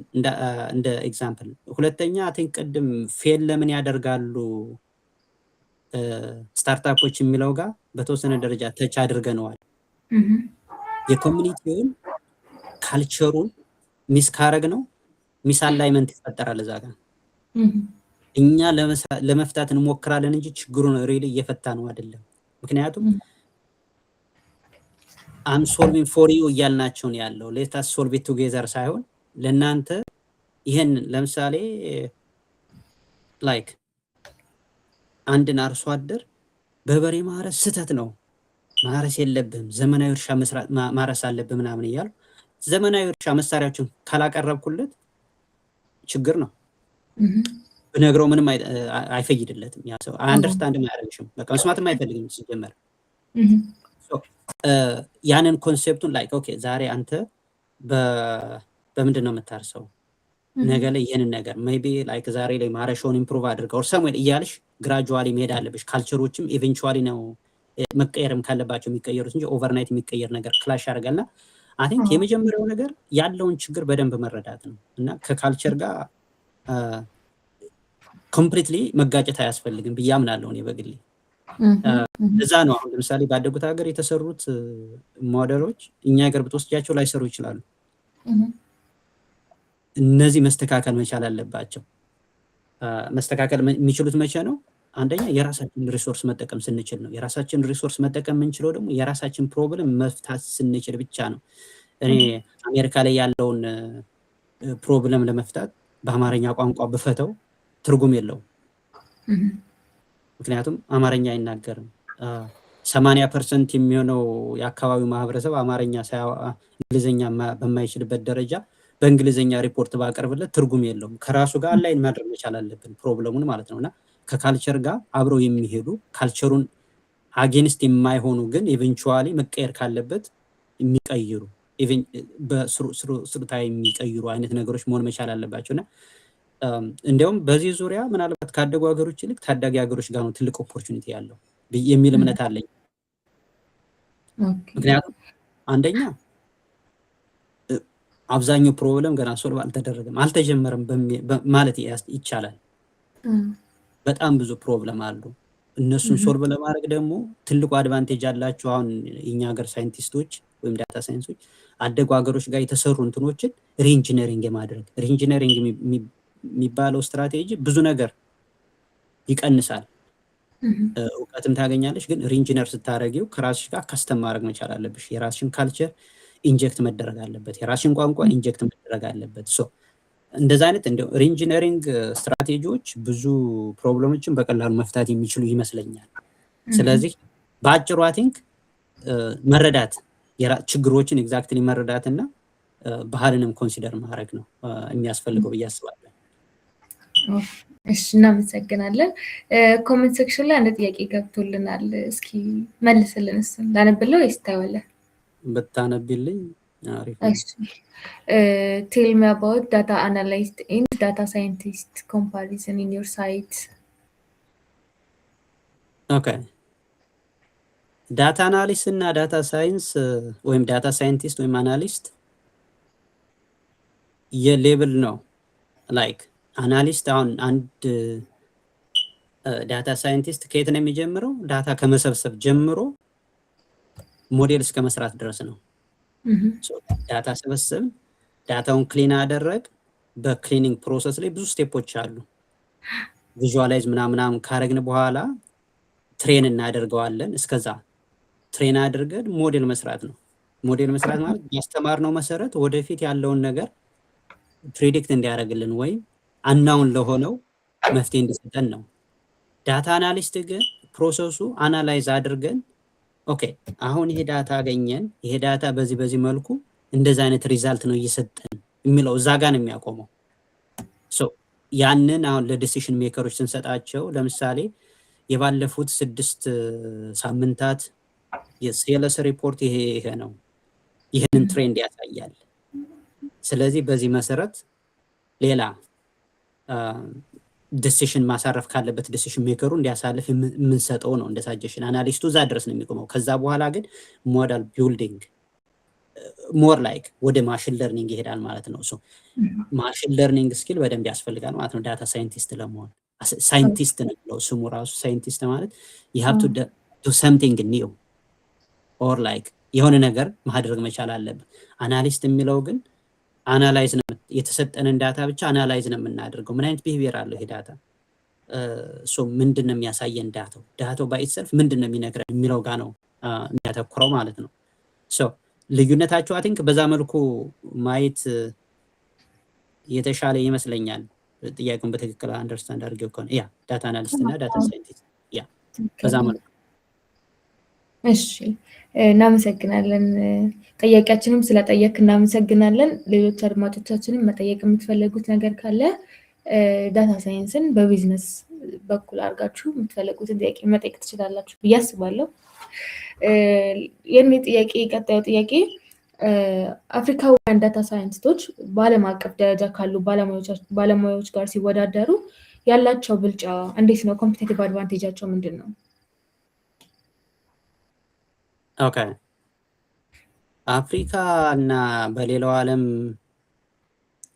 እንደ ኤግዛምፕል። ሁለተኛ አይ ቲንክ ቅድም ፌል ለምን ያደርጋሉ ስታርታፖች የሚለው ጋር በተወሰነ ደረጃ ተች አድርገነዋል። የኮሚኒቲውን ካልቸሩን ሚስ ካረግ ነው ሚስ አላይመንት ይፈጠራል እዛ ጋር። እኛ ለመፍታት እንሞክራለን እንጂ ችግሩን ሪሊ እየፈታ ነው አይደለም። ምክንያቱም አም ሶልቪንግ ፎር ዩ እያልናቸው ነው ያለው። ሌት አስ ሶልቭ ኢት ቱጌዘር ሳይሆን ለእናንተ ይሄን ለምሳሌ ላይክ አንድን አርሶ አደር በበሬ ማረስ ስህተት ነው ማረስ የለብህም ዘመናዊ እርሻ ማረስ አለብህ ምናምን እያሉ ዘመናዊ እርሻ መሳሪያዎችን ካላቀረብኩለት ችግር ነው። ብነግረው ምንም አይፈይድለትም። ያ ሰው አንደርስታንድ አያደርግሽም። በቃ መስማትም አይፈልግም ሲጀመር። ያንን ኮንሴፕቱን ላይክ ኦኬ ዛሬ አንተ በምንድን ነው የምታርሰው? ነገ ላይ ይህንን ነገር ሜይቢ ላይክ ዛሬ ላይ ማረሻውን ኢምፕሩቭ አድርገው ኦር ሰምዌር እያልሽ ግራጁዋሊ መሄድ አለብሽ። ካልቸሮችም ኢቨንቹዋሊ ነው መቀየርም ካለባቸው የሚቀየሩት እንጂ ኦቨርናይት የሚቀየር ነገር ክላሽ ያደርጋልና አይ ቲንክ የመጀመሪያው ነገር ያለውን ችግር በደንብ መረዳት ነው እና ከካልቸር ጋር ኮምፕሊትሊ መጋጨት አያስፈልግም ብዬ አምናለሁ እኔ በግሌ። እዛ ነው አሁን ለምሳሌ ባደጉት ሀገር የተሰሩት ሞዴሎች እኛ ሀገር ብትወስጃቸው ላይሰሩ ይችላሉ። እነዚህ መስተካከል መቻል አለባቸው። መስተካከል የሚችሉት መቼ ነው? አንደኛ የራሳችን ሪሶርስ መጠቀም ስንችል ነው። የራሳችን ሪሶርስ መጠቀም የምንችለው ደግሞ የራሳችን ፕሮብለም መፍታት ስንችል ብቻ ነው። እኔ አሜሪካ ላይ ያለውን ፕሮብለም ለመፍታት በአማርኛ ቋንቋ ብፈተው ትርጉም የለውም። ምክንያቱም አማርኛ አይናገርም። 80% የሚሆነው የአካባቢው ማህበረሰብ አማርኛ እንግሊዝኛ በማይችልበት ደረጃ በእንግሊዝኛ ሪፖርት ባቀርብለት ትርጉም የለውም። ከራሱ ጋር አላይን ማድረግ መቻል አለብን ፕሮብለሙን ማለት ነው እና ከካልቸር ጋር አብረው የሚሄዱ ካልቸሩን አጌንስት የማይሆኑ ግን ኢቨንቹዋሊ መቀየር ካለበት የሚቀይሩ በስሩታዊ የሚቀይሩ አይነት ነገሮች መሆን መቻል አለባቸው እና እንዲያውም በዚህ ዙሪያ ምናልባት ካደጉ ሀገሮች ይልቅ ታዳጊ ሀገሮች ጋር ነው ትልቅ ኦፖርቹኒቲ ያለው የሚል እምነት አለኝ። ምክንያቱም አንደኛ አብዛኛው ፕሮብለም ገና ሶልቭ አልተደረገም አልተጀመረም ማለት ይቻላል። በጣም ብዙ ፕሮብለም አሉ። እነሱን ሶልቭ ለማድረግ ደግሞ ትልቁ አድቫንቴጅ አላቸው። አሁን የኛ ሀገር ሳይንቲስቶች ወይም ዳታ ሳይንሶች አደጉ ሀገሮች ጋር የተሰሩ እንትኖችን ሪኢንጂነሪንግ የማድረግ ሪኢንጂነሪንግ የሚባለው ስትራቴጂ ብዙ ነገር ይቀንሳል። እውቀትም ታገኛለሽ፣ ግን ሪኢንጂነር ስታደርጊው ከራስሽ ጋር ካስተም ማድረግ መቻል አለብሽ። የራስሽን ካልቸር ኢንጀክት መደረግ አለበት፣ የራስሽን ቋንቋ ኢንጀክት መደረግ አለበት። እንደዛ አይነት እንደ ሪኢንጂነሪንግ ስትራቴጂዎች ብዙ ፕሮብለሞችን በቀላሉ መፍታት የሚችሉ ይመስለኛል። ስለዚህ በአጭሩ አይ ቲንክ መረዳት ችግሮችን ኤግዛክትሊ መረዳት እና ባህልንም ኮንሲደር ማድረግ ነው የሚያስፈልገው ብዬ አስባለሁ። እሺ እናመሰግናለን። ኮሜንት ሴክሽን ላይ አንድ ጥያቄ ገብቶልናል። እስኪ መልስልን። እሱን ላነብለው ወይስ ታየዋለህ? ብታነብልኝ አሪፍ። እሺ tell me about data analyst and data scientist comparison in your site. ኦኬ ዳታ አናሊስት እና ዳታ ሳይንስ ወይም ዳታ ሳይንቲስት ወይም አናሊስት የሌብል ነው። ላይክ አናሊስት አሁን አንድ ዳታ ሳይንቲስት ከየት ነው የሚጀምረው? ዳታ ከመሰብሰብ ጀምሮ ሞዴል እስከ መስራት ድረስ ነው። ዳታ ሰበሰብን፣ ዳታውን ክሊን አደረግ። በክሊኒንግ ፕሮሰስ ላይ ብዙ ስቴፖች አሉ። ቪዥዋላይዝ ምናምን ካረግን በኋላ ትሬን እናደርገዋለን። እስከዛ ትሬን አድርገን ሞዴል መስራት ነው። ሞዴል መስራት ማለት ያስተማርነው መሰረት ወደፊት ያለውን ነገር ፕሬዲክት እንዲያደርግልን ወይም አናውን ለሆነው መፍትሄ እንዲሰጠን ነው። ዳታ አናሊስት ግን ፕሮሰሱ አናላይዝ አድርገን ኦኬ አሁን ይሄ ዳታ አገኘን፣ ይሄ ዳታ በዚህ መልኩ እንደዛ አይነት ሪዛልት ነው እየሰጠን የሚለው እዛ ጋር ነው የሚያቆመው። ያንን አሁን ለዲሲሽን ሜከሮች ስንሰጣቸው ለምሳሌ የባለፉት 6 ሳምንታት የሴለስ ሪፖርት ይሄ ነው፣ ይህንን ትሬንድ ያሳያል። ስለዚህ በዚህ መሰረት ሌላ ዲሲሽን ማሳረፍ ካለበት ዲሲሽን ሜከሩ እንዲያሳልፍ የምንሰጠው ነው። እንደ ሳጀሽን አናሊስቱ እዛ ድረስ ነው የሚቆመው። ከዛ በኋላ ግን ሞዴል ቢልዲንግ ሞር ላይክ ወደ ማሽን ለርኒንግ ይሄዳል ማለት ነው። ማሽን ለርኒንግ ስኪል በደንብ ያስፈልጋል ማለት ነው ዳታ ሳይንቲስት ለመሆን። ሳይንቲስት ነው ስሙ ራሱ። ሳይንቲስት ማለት you have to do something new or like የሆነ ነገር ማድረግ መቻል አለብን። አናሊስት የሚለው ግን አናላይዝ ነው፣ የተሰጠንን ዳታ ብቻ አናላይዝ ነው የምናደርገው። ምን አይነት ቢሄቪየር አለው ይሄ ዳታ? ምንድን ነው የሚያሳየን? ዳታው ባይትሰልፍ ምንድን ነው የሚነግረን የሚለው ጋር ነው የሚያተኩረው ማለት ነው። ልዩነታቸው አይ ቲንክ በዛ መልኩ ማየት የተሻለ ይመስለኛል። ጥያቄውን በትክክል አንደርስታንድ አድርጌው ከሆነ ዳታ አናሊስት እና ዳታ ሳይንቲስት በዛ መልኩ እሺ እናመሰግናለን። ጥያቄያችንም ስለጠየቅ እናመሰግናለን። ሌሎች አድማጮቻችንም መጠየቅ የምትፈልጉት ነገር ካለ ዳታ ሳይንስን በቢዝነስ በኩል አድርጋችሁ የምትፈልጉትን ጥያቄ መጠየቅ ትችላላችሁ ብዬ አስባለሁ። የኔ ጥያቄ ቀጣዩ ጥያቄ አፍሪካውያን ዳታ ሳይንቲስቶች በዓለም አቀፍ ደረጃ ካሉ ባለሙያዎች ጋር ሲወዳደሩ ያላቸው ብልጫ እንዴት ነው? ኮምፒቲቲቭ አድቫንቴጃቸው ምንድን ነው? ኦኬ አፍሪካ እና በሌላው ዓለም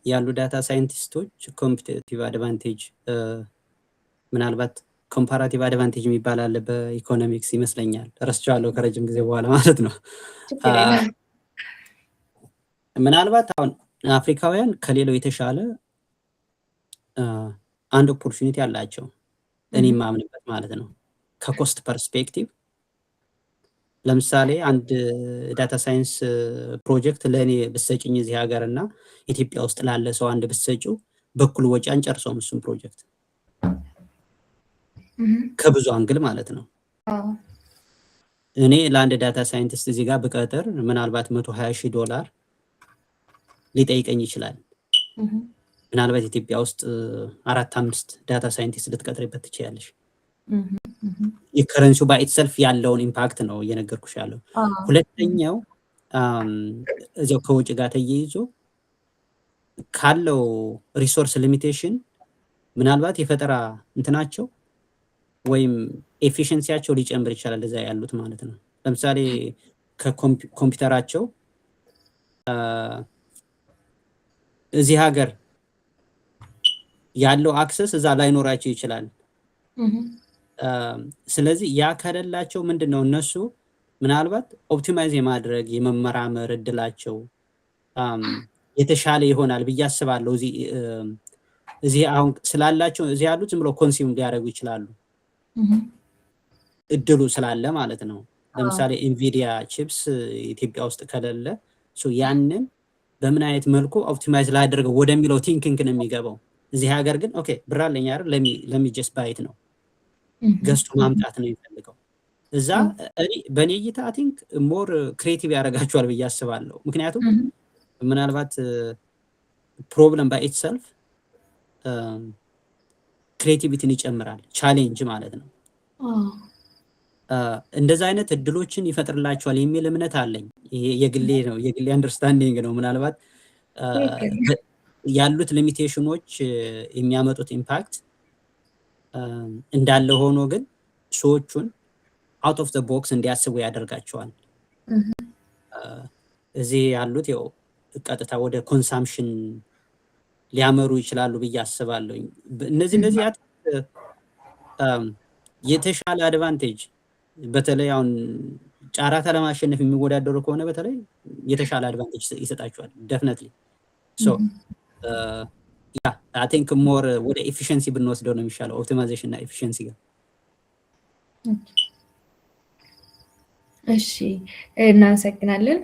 ያሉ ዳታ ሳይንቲስቶች ኮምፒቲቲቭ አድቫንቴጅ ምናልባት ኮምፓራቲቭ አድቫንቴጅ የሚባል አለ በኢኮኖሚክስ ይመስለኛል። ረስቼዋለሁ ከረጅም ጊዜ በኋላ ማለት ነው። ምናልባት አሁን አፍሪካውያን ከሌላው የተሻለ አንድ ኦፖርቹኒቲ አላቸው እኔ የማምንበት ማለት ነው። ከኮስት ፐርስፔክቲቭ ለምሳሌ አንድ ዳታ ሳይንስ ፕሮጀክት ለእኔ ብትሰጭኝ እዚህ ሀገር እና ኢትዮጵያ ውስጥ ላለ ሰው አንድ ብትሰጪው በኩል ወጪ አንጨርሰውም እሱም ፕሮጀክት ከብዙ አንግል ማለት ነው። እኔ ለአንድ ዳታ ሳይንቲስት እዚህ ጋር ብቀጥር ምናልባት $120,000 ሊጠይቀኝ ይችላል። ምናልባት ኢትዮጵያ ውስጥ 4-5 ዳታ ሳይንቲስት ልትቀጥሪበት ትችያለሽ። የከረንሲው ባይትሰልፍ ያለውን ኢምፓክት ነው እየነገርኩሽ ያለው። ሁለተኛው እዚያው ከውጭ ጋር ተያይዞ ካለው ሪሶርስ ሊሚቴሽን ምናልባት የፈጠራ እንትናቸው ወይም ኤፊሽንሲያቸው ሊጨምር ይችላል እዛ ያሉት ማለት ነው። ለምሳሌ ከኮምፒውተራቸው እዚህ ሀገር ያለው አክሰስ እዛ ላይኖራቸው ይችላል። ስለዚህ ያ ከሌላቸው ምንድነው እነሱ ምናልባት ኦፕቲማይዝ የማድረግ የመመራመር እድላቸው የተሻለ ይሆናል ብዬ አስባለሁ። እዚህ አሁን ስላላቸው እዚህ ያሉት ዝም ብሎ ኮንሱም ሊያደርጉ ይችላሉ እድሉ ስላለ ማለት ነው። ለምሳሌ ኢንቪዲያ ቺፕስ ኢትዮጵያ ውስጥ ከሌለ ያንን በምን አይነት መልኩ ኦፕቲማይዝ ላደርገው ወደሚለው ቲንኪንግ ነው የሚገባው። እዚህ ሀገር ግን ኦኬ ብር አለኝ አይደል ለሚ ጀስት ባይት ነው ገዝቶ ማምጣት ነው የሚፈልገው። እዛ በእኔ እይታ አይ ቲንክ ሞር ክሬቲቭ ያደርጋቸዋል ብዬ አስባለሁ። ምክንያቱም ምናልባት ፕሮብለም ባይ ኢትሰልፍ ክሬቲቪቲን ይጨምራል፣ ቻሌንጅ ማለት ነው። እንደዛ አይነት እድሎችን ይፈጥርላቸዋል የሚል እምነት አለኝ። ይሄ የግሌ ነው፣ የግሌ አንደርስታንዲንግ ነው። ምናልባት ያሉት ሊሚቴሽኖች የሚያመጡት ኢምፓክት እንዳለ ሆኖ ግን ሰዎቹን አውት ኦፍ ዘ ቦክስ እንዲያስቡ ያደርጋቸዋል። እዚህ ያሉት ያው ቀጥታ ወደ ኮንሳምፕሽን ሊያመሩ ይችላሉ ብዬ አስባለሁ። እነዚህ የተሻለ አድቫንቴጅ በተለይ አሁን ጨረታ ለማሸነፍ የሚወዳደሩ ከሆነ በተለይ የተሻለ አድቫንቴጅ ይሰጣቸዋል ዴፊኒትሊ። ሶ ያ አይ ቲንክ ሞር ወደ ኤፊሽንሲ ብንወስደው ነው የሚሻለው፣ ኦፕቲማይዜሽን እና ኤፊሽንሲ ጋር። እሺ እናመሰግናለን።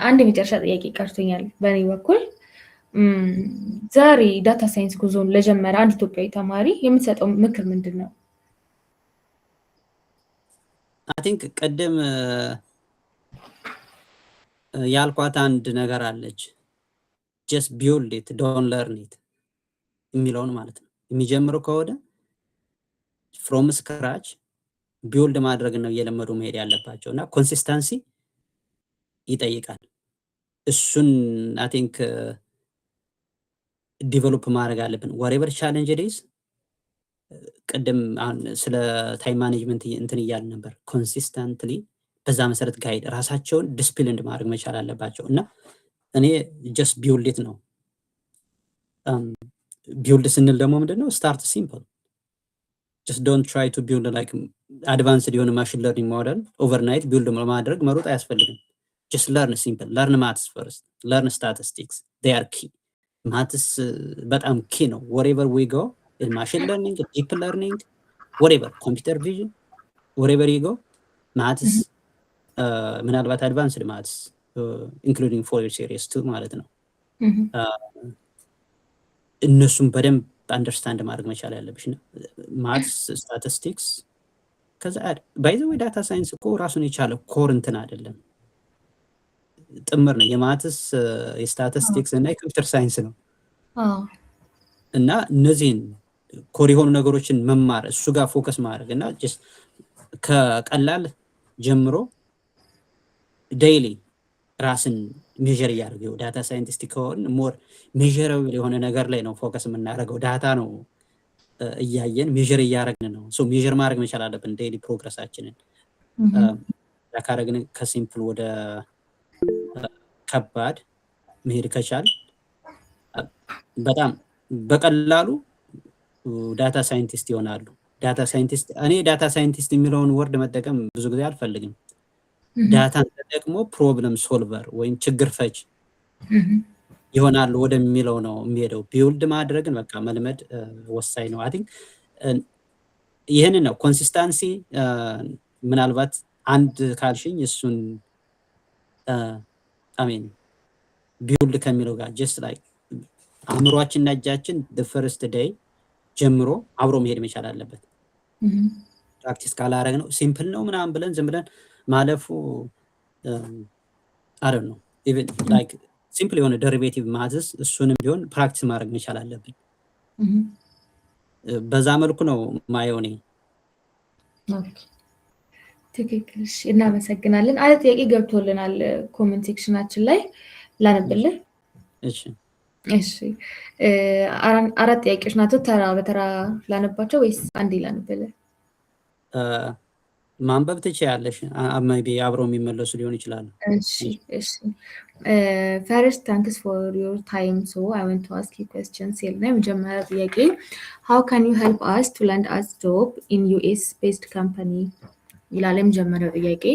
አንድ የመጨረሻ ጥያቄ ቀርቶኛል በእኔ በኩል። ዛሬ ዳታ ሳይንስ ጉዞን ለጀመረ አንድ ኢትዮጵያዊ ተማሪ የምትሰጠው ምክር ምንድን ነው? አይ ቲንክ ቀደም ያልኳት አንድ ነገር አለች፣ ጀስት ቢውልድ ኢት ዶንት ለርን ኢት የሚለውን ማለት ነው። የሚጀምረው ከወደ ፍሮም ስክራች ቢውልድ ማድረግ ነው እየለመዱ መሄድ ያለባቸው እና ኮንሲስተንሲ ይጠይቃል። እሱን አይ ቲንክ ዲቨሎፕ ማድረግ አለብን። ወሬቨር ቻሌንጅ ዴይዝ ቅድም ስለ ታይም ማኔጅመንት እንትን እያልን ነበር። ኮንሲስተንትሊ በዛ መሰረት ጋይድ ራሳቸውን ዲስፕሊንድ ማድረግ መቻል አለባቸው እና እኔ ጀስት ቢውልድ ነው። ቢውልድ ስንል ደግሞ ምንድነው? ስታርት ሲምፕል ጀስት ዶንት ትራይ ቱ ቢውልድ ላይክ አድቫንስድ የሆነ ማሽን ለርኒንግ ሞዴል ኦቨርናይት ቢውልድ ማድረግ መሮጥ አያስፈልግም። ጀስት ለርን ሲምፕል፣ ለርን ማትስ ፈርስት፣ ለርን ስታቲስቲክስ ዴይ አር ኪ። ማትስ በጣም ኪ ነው። ወሬቨር ዊ ጎ ማሽን ለርኒንግ፣ ዲፕ ለርኒንግ፣ ወሬቨር ኮምፒውተር ቪዥን፣ ወሬቨር ዩ ጎ ማትስ ምናልባት አድቫንስድ ማትስ ኢንክሉዲንግ ፎር ሲሪየስ ቱ ማለት ነው። እነሱም በደንብ አንደርስታንድ ማድረግ መቻል ያለብሽ ነው። ማትስ፣ ስታቲስቲክስ ከዛ ባይ ዘ ወይ ዳታ ሳይንስ እኮ ራሱን የቻለ ኮር እንትን አይደለም፣ ጥምር ነው። የማትስ የስታቲስቲክስ እና የኮምፒውተር ሳይንስ ነው። እና እነዚህን ኮር የሆኑ ነገሮችን መማር እሱ ጋር ፎከስ ማድረግ እና ጀስት ከቀላል ጀምሮ ዴይሊ ራስን ሜዥር እያደረገው ዳታ ሳይንቲስት ከሆን ሞር ሜዥረብል የሆነ ነገር ላይ ነው ፎከስ የምናደርገው። ዳታ ነው እያየን ሜዥር እያደረግን ነው። ሶ ሜዥር ማድረግ መቻል አለብን ዴይሊ ፕሮግረሳችንን። ካረግን ከሲምፕል ወደ ከባድ መሄድ ከቻል በጣም በቀላሉ ዳታ ሳይንቲስት ይሆናሉ። ዳታ ሳይንቲስት እኔ ዳታ ሳይንቲስት የሚለውን ወርድ መጠቀም ብዙ ጊዜ አልፈልግም። ዳታን ተጠቅሞ ፕሮብለም ሶልቨር ወይም ችግር ፈች ይሆናሉ ወደሚለው ነው የሚሄደው። ቢውልድ ማድረግን በቃ መልመድ ወሳኝ ነው። አይ ቲንክ ይህንን ነው ኮንሲስታንሲ። ምናልባት አንድ ካልሽኝ እሱን አሜን ቢውልድ ከሚለው ጋር ጀስት ላይክ አእምሯችንና እጃችን ፈርስት ዴይ ጀምሮ አብሮ መሄድ መቻል አለበት። ፕራክቲስ ካላረግ ነው ሲምፕል ነው ምናምን ብለን ዝም ብለን ማለፉ አይደል ነው። ኢቭን ላይክ ሲምፕል የሆነ ደሪቬቲቭ ማዘዝ እሱንም ቢሆን ፕራክቲስ ማድረግ መቻል አለብን። በዛ መልኩ ነው ማየው እኔ። ትክክል። እናመሰግናለን። አንድ ጥያቄ ገብቶልናል ኮሜንት ሴክሽናችን ላይ ላነብልህ። እሺ አራት ጥያቄዎች ናቸው። ተራ በተራ ላነባቸው ወይስ አንዴ ላነብልህ? ማንበብ ትችያለሽ። ሜቢ አብረው የሚመለሱ ሊሆን ይችላል። እሺ ፈርስት ታንክስ ፎር ዮር ታይም ሶ አይ ዋንት ቱ አስክ ዩ ኩዌስችንስ ይልና የመጀመሪያ ጥያቄ ሃው ካን ዩ ሄልፕ አስ ቱ ላንድ አስ ጆብ ኢን ዩኤስ ቤዝድ ካምፓኒ ይላል የመጀመሪያው ጥያቄ።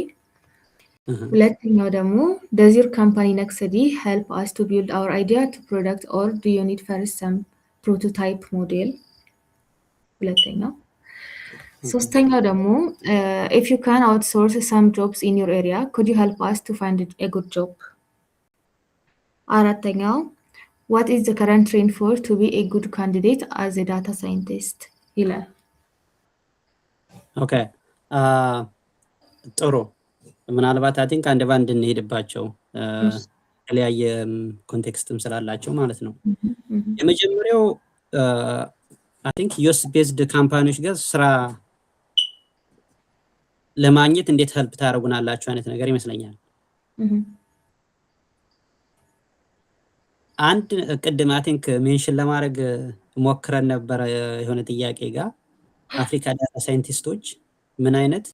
ሁለተኛው ደግሞ does your company Nexity help us to build our idea to product or do you need first some prototype model? ሁለተኛው። ሶስተኛው ደግሞ if you can outsource some jobs in your area could you help us to find a good job? አራተኛው what is the current trend for to be a good candidate as a data scientist ይላል። ኦኬ ጥሩ። ምናልባት አይ ቲንክ አንድ ባንድ እንሄድባቸው የተለያየ ኮንቴክስትም ስላላቸው ማለት ነው። የመጀመሪያው አይ ቲንክ ዩኤስ ቤዝድ ካምፓኒዎች ጋር ስራ ለማግኘት እንዴት ሄልፕ ታደርጉናላችሁ አይነት ነገር ይመስለኛል። አንድ ቅድም አይ ቲንክ ሜንሽን ለማድረግ ሞክረን ነበረ የሆነ ጥያቄ ጋር አፍሪካ ዳታ ሳይንቲስቶች ምን አይነት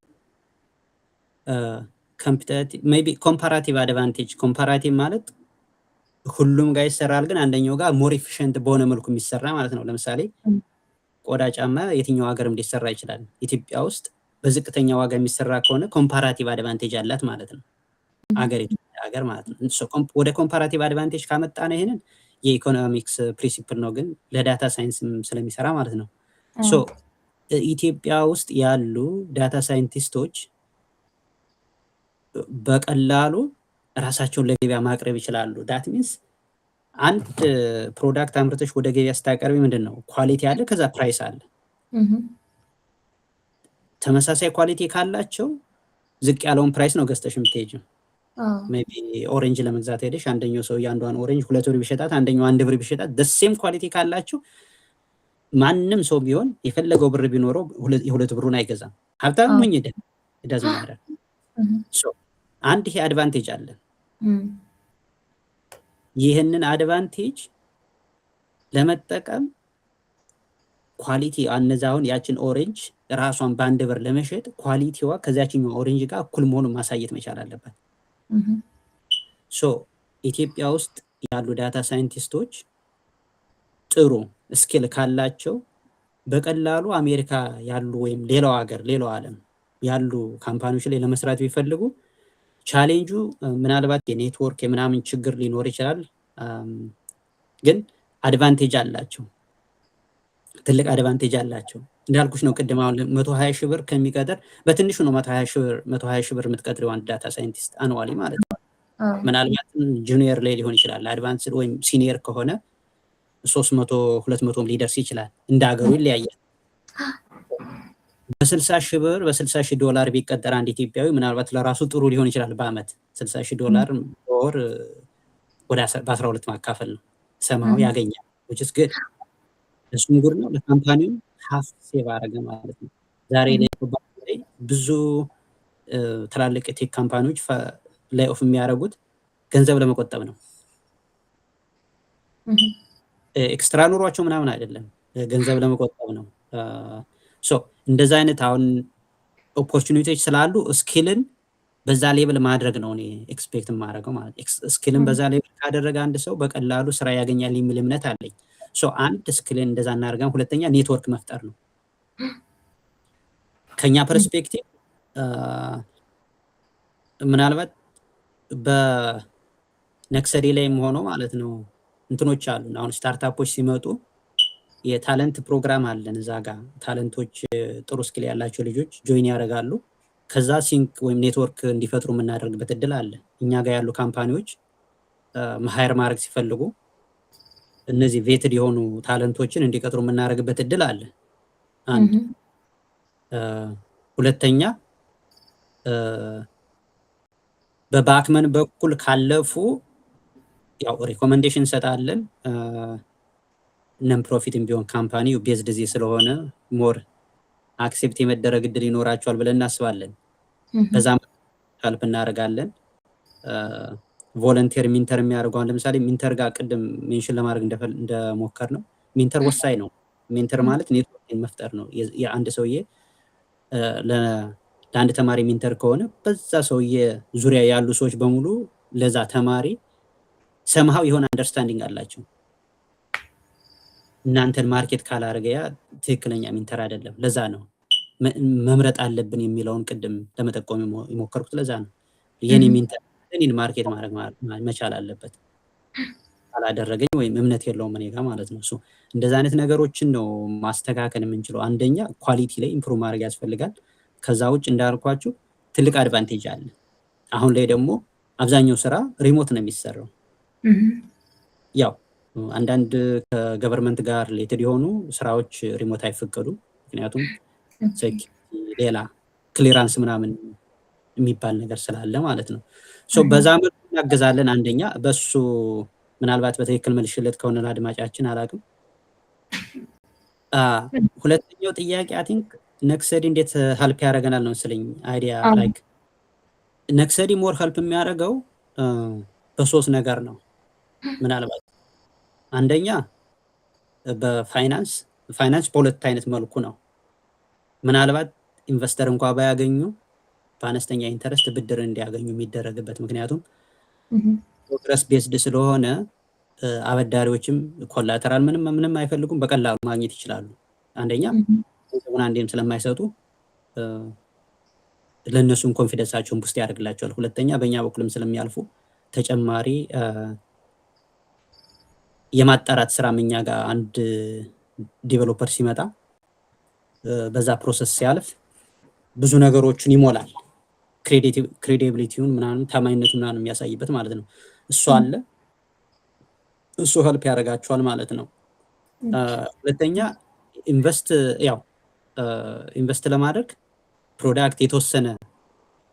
ኮምፓራቲቭ አድቫንቴጅ፣ ኮምፓራቲቭ ማለት ሁሉም ጋር ይሰራል ግን አንደኛው ጋር ሞር ኤፊሽንት በሆነ መልኩ የሚሰራ ማለት ነው። ለምሳሌ ቆዳ ጫማ የትኛው ሀገርም ሊሰራ ይችላል። ኢትዮጵያ ውስጥ በዝቅተኛ ዋጋ የሚሰራ ከሆነ ኮምፓራቲቭ አድቫንቴጅ አላት ማለት ነው ሀገር ማለት ነው። ወደ ኮምፓራቲቭ አድቫንቴጅ ካመጣ ነው ይሄንን የኢኮኖሚክስ ፕሪንሲፕል ነው ግን ለዳታ ሳይንስም ስለሚሰራ ማለት ነው። ሶ ኢትዮጵያ ውስጥ ያሉ ዳታ ሳይንቲስቶች በቀላሉ ራሳቸውን ለገበያ ማቅረብ ይችላሉ። ዳት ሚንስ አንድ ፕሮዳክት አምርተሽ ወደ ገበያ ስታቀርቢ ምንድነው ኳሊቲ አለ፣ ከዛ ፕራይስ አለ። ተመሳሳይ ኳሊቲ ካላቸው ዝቅ ያለውን ፕራይስ ነው ገዝተሽ የምትሄጂው። ሜቢ ኦሬንጅ ለመግዛት ሄደሽ አንደኛው ሰው ያንዷን ኦሬንጅ 2 ብር ቢሸጣት አንደኛው 1 ብር ቢሸጣት ደሴም ኳሊቲ ካላቸው ማንም ሰው ቢሆን የፈለገው ብር ቢኖረው የ2 ብሩን አይገዛም። ሀብታም ሆኝ ደዝ ማድረግ ሶ አንድ ይሄ አድቫንቴጅ አለ። ይህንን አድቫንቴጅ ለመጠቀም ኳሊቲ አነዛውን ያችን ኦሬንጅ ራሷን በአንድ ብር ለመሸጥ ኳሊቲዋ ከዛችኛው ኦሬንጅ ጋር እኩል መሆኑን ማሳየት መቻል አለበት። ሶ ኢትዮጵያ ውስጥ ያሉ ዳታ ሳይንቲስቶች ጥሩ ስኪል ካላቸው በቀላሉ አሜሪካ ያሉ ወይም ሌላው ሀገር ሌላው ዓለም ያሉ ካምፓኒዎች ላይ ለመስራት ቢፈልጉ ቻሌንጁ ምናልባት የኔትወርክ የምናምን ችግር ሊኖር ይችላል፣ ግን አድቫንቴጅ አላቸው፣ ትልቅ አድቫንቴጅ አላቸው። እንዳልኩሽ ነው ቅድም አሁን 120 ሺህ ብር ከሚቀጥር በትንሹ ነው 120 ሺህ ብር የምትቀጥሪው አንድ ዳታ ሳይንቲስት አኑዋሊ ማለት ነው። ምናልባት ጁኒየር ላይ ሊሆን ይችላል፣ አድቫንስድ ወይም ሲኒየር ከሆነ 300 200 ሊደርስ ይችላል። እንደ ሀገሩ ይለያያል። በ60 ሺህ ብር በ60 ሺህ ዶላር ቢቀጠር አንድ ኢትዮጵያዊ ምናልባት ለራሱ ጥሩ ሊሆን ይችላል። በአመት 60 ሺህ ዶላር በወር ወደ በ12 ማካፈል ነው ሰማው ያገኛል። which is good እሱም ጉድ ነው። ለካምፓኒው ሀፍ ሴቭ አደረገ ማለት ነው። ዛሬ ላይ ብዙ ትላልቅ ቴክ ካምፓኒዎች ላይ ኦፍ የሚያደርጉት ገንዘብ ለመቆጠብ ነው። ኤክስትራ ኑሯቸው ምናምን አይደለም፣ ገንዘብ ለመቆጠብ ነው። እንደዛ አይነት አሁን ኦፖርቹኒቲዎች ስላሉ ስኪልን በዛ ሌብል ማድረግ ነው እኔ ኤክስፔክት የማደርገው ማለት ስኪልን በዛ ሌብል ካደረገ አንድ ሰው በቀላሉ ስራ ያገኛል የሚል እምነት አለኝ። አንድ ስኪልን እንደዛ እናደርጋለን። ሁለተኛ ኔትወርክ መፍጠር ነው። ከኛ ፐርስፔክቲቭ ምናልባት በነክሰዴ ላይም ሆኖ ማለት ነው እንትኖች አሉ። አሁን ስታርታፖች ሲመጡ የታለንት ፕሮግራም አለን። እዛ ጋር ታለንቶች ጥሩ ስኪል ያላቸው ልጆች ጆይን ያደርጋሉ። ከዛ ሲንክ ወይም ኔትወርክ እንዲፈጥሩ የምናደርግበት እድል አለ። እኛ ጋር ያሉ ካምፓኒዎች ሀይር ማድረግ ሲፈልጉ እነዚህ ቬትድ የሆኑ ታለንቶችን እንዲቀጥሩ የምናደርግበት እድል አለ። አንድ ሁለተኛ በባክመን በኩል ካለፉ ያው ሪኮመንዴሽን እንሰጣለን። ነን ፕሮፊትም ቢሆን ካምፓኒው ቤዝድ እዚህ ስለሆነ ሞር አክሴፕት የመደረግ እድል ይኖራቸዋል ብለን እናስባለን። በዛም ሄልፕ እናደርጋለን። ቮለንቲር ሚንተር የሚያደርገው ለምሳሌ ሚንተር ጋር ቅድም ሜንሽን ለማድረግ እንደሞከር ነው ሚንተር ወሳኝ ነው። ሚንተር ማለት ኔትወርክ መፍጠር ነው። የአንድ ሰውዬ ለአንድ ተማሪ ሚንተር ከሆነ በዛ ሰውዬ ዙሪያ ያሉ ሰዎች በሙሉ ለዛ ተማሪ ሰምሃው የሆነ አንደርስታንዲንግ አላቸው። እናንተን ማርኬት ካላደረገ ያ ትክክለኛ ሚንተር አይደለም። ለዛ ነው መምረጥ አለብን የሚለውን ቅድም ለመጠቆም የሞከርኩት። ለዛ ነው የኔ ሚንተር እኔን ማርኬት ማድረግ መቻል አለበት። ካላደረገኝ ወይም እምነት የለውም እኔ ጋር ማለት ነው። እንደዛ አይነት ነገሮችን ነው ማስተካከል የምንችለው። አንደኛ ኳሊቲ ላይ ኢምፕሩቭ ማድረግ ያስፈልጋል። ከዛ ውጭ እንዳልኳችሁ ትልቅ አድቫንቴጅ አለ። አሁን ላይ ደግሞ አብዛኛው ስራ ሪሞት ነው የሚሰራው። ያው አንዳንድ ከገቨርንመንት ጋር ሪሌትድ የሆኑ ስራዎች ሪሞት አይፈቀዱም። ምክንያቱም ሌላ ክሊራንስ ምናምን የሚባል ነገር ስላለ ማለት ነው። በዛ መልኩ እናገዛለን። አንደኛ በሱ ምናልባት በትክክል መልሽለት ከሆነ ለአድማጫችን አላውቅም። ሁለተኛው ጥያቄ አይ ቲንክ ነክሰዲ እንዴት ሄልፕ ያደርገናል ነው መሰለኝ አይዲያ። ላይክ ነክሰዲ ሞር ሄልፕ የሚያደርገው በሶስት ነገር ነው። ምናልባት አንደኛ በፋይናንስ በሁለት አይነት መልኩ ነው። ምናልባት ኢንቨስተር እንኳ ባያገኙ በአነስተኛ ኢንተረስት ብድር እንዲያገኙ የሚደረግበት፣ ምክንያቱም ፕሮግረስ ቤዝድ ስለሆነ አበዳሪዎችም ኮላተራል ምንም አይፈልጉም፣ በቀላሉ ማግኘት ይችላሉ። አንደኛ ገንዘቡን አንዴም ስለማይሰጡ ለእነሱም ኮንፊደንሳቸውን ቡስት ያደርግላቸዋል። ሁለተኛ በእኛ በኩልም ስለሚያልፉ ተጨማሪ የማጣራት ስራ እኛ ጋር አንድ ዲቨሎፐር ሲመጣ በዛ ፕሮሰስ ሲያልፍ ብዙ ነገሮችን ይሞላል። ክሬዲቢሊቲውን ምናምን ታማኝነቱን ምናምን የሚያሳይበት ማለት ነው። እሱ አለ፣ እሱ ሄልፕ ያደርጋቸዋል ማለት ነው። ሁለተኛ ኢንቨስት ለማድረግ ፕሮዳክት የተወሰነ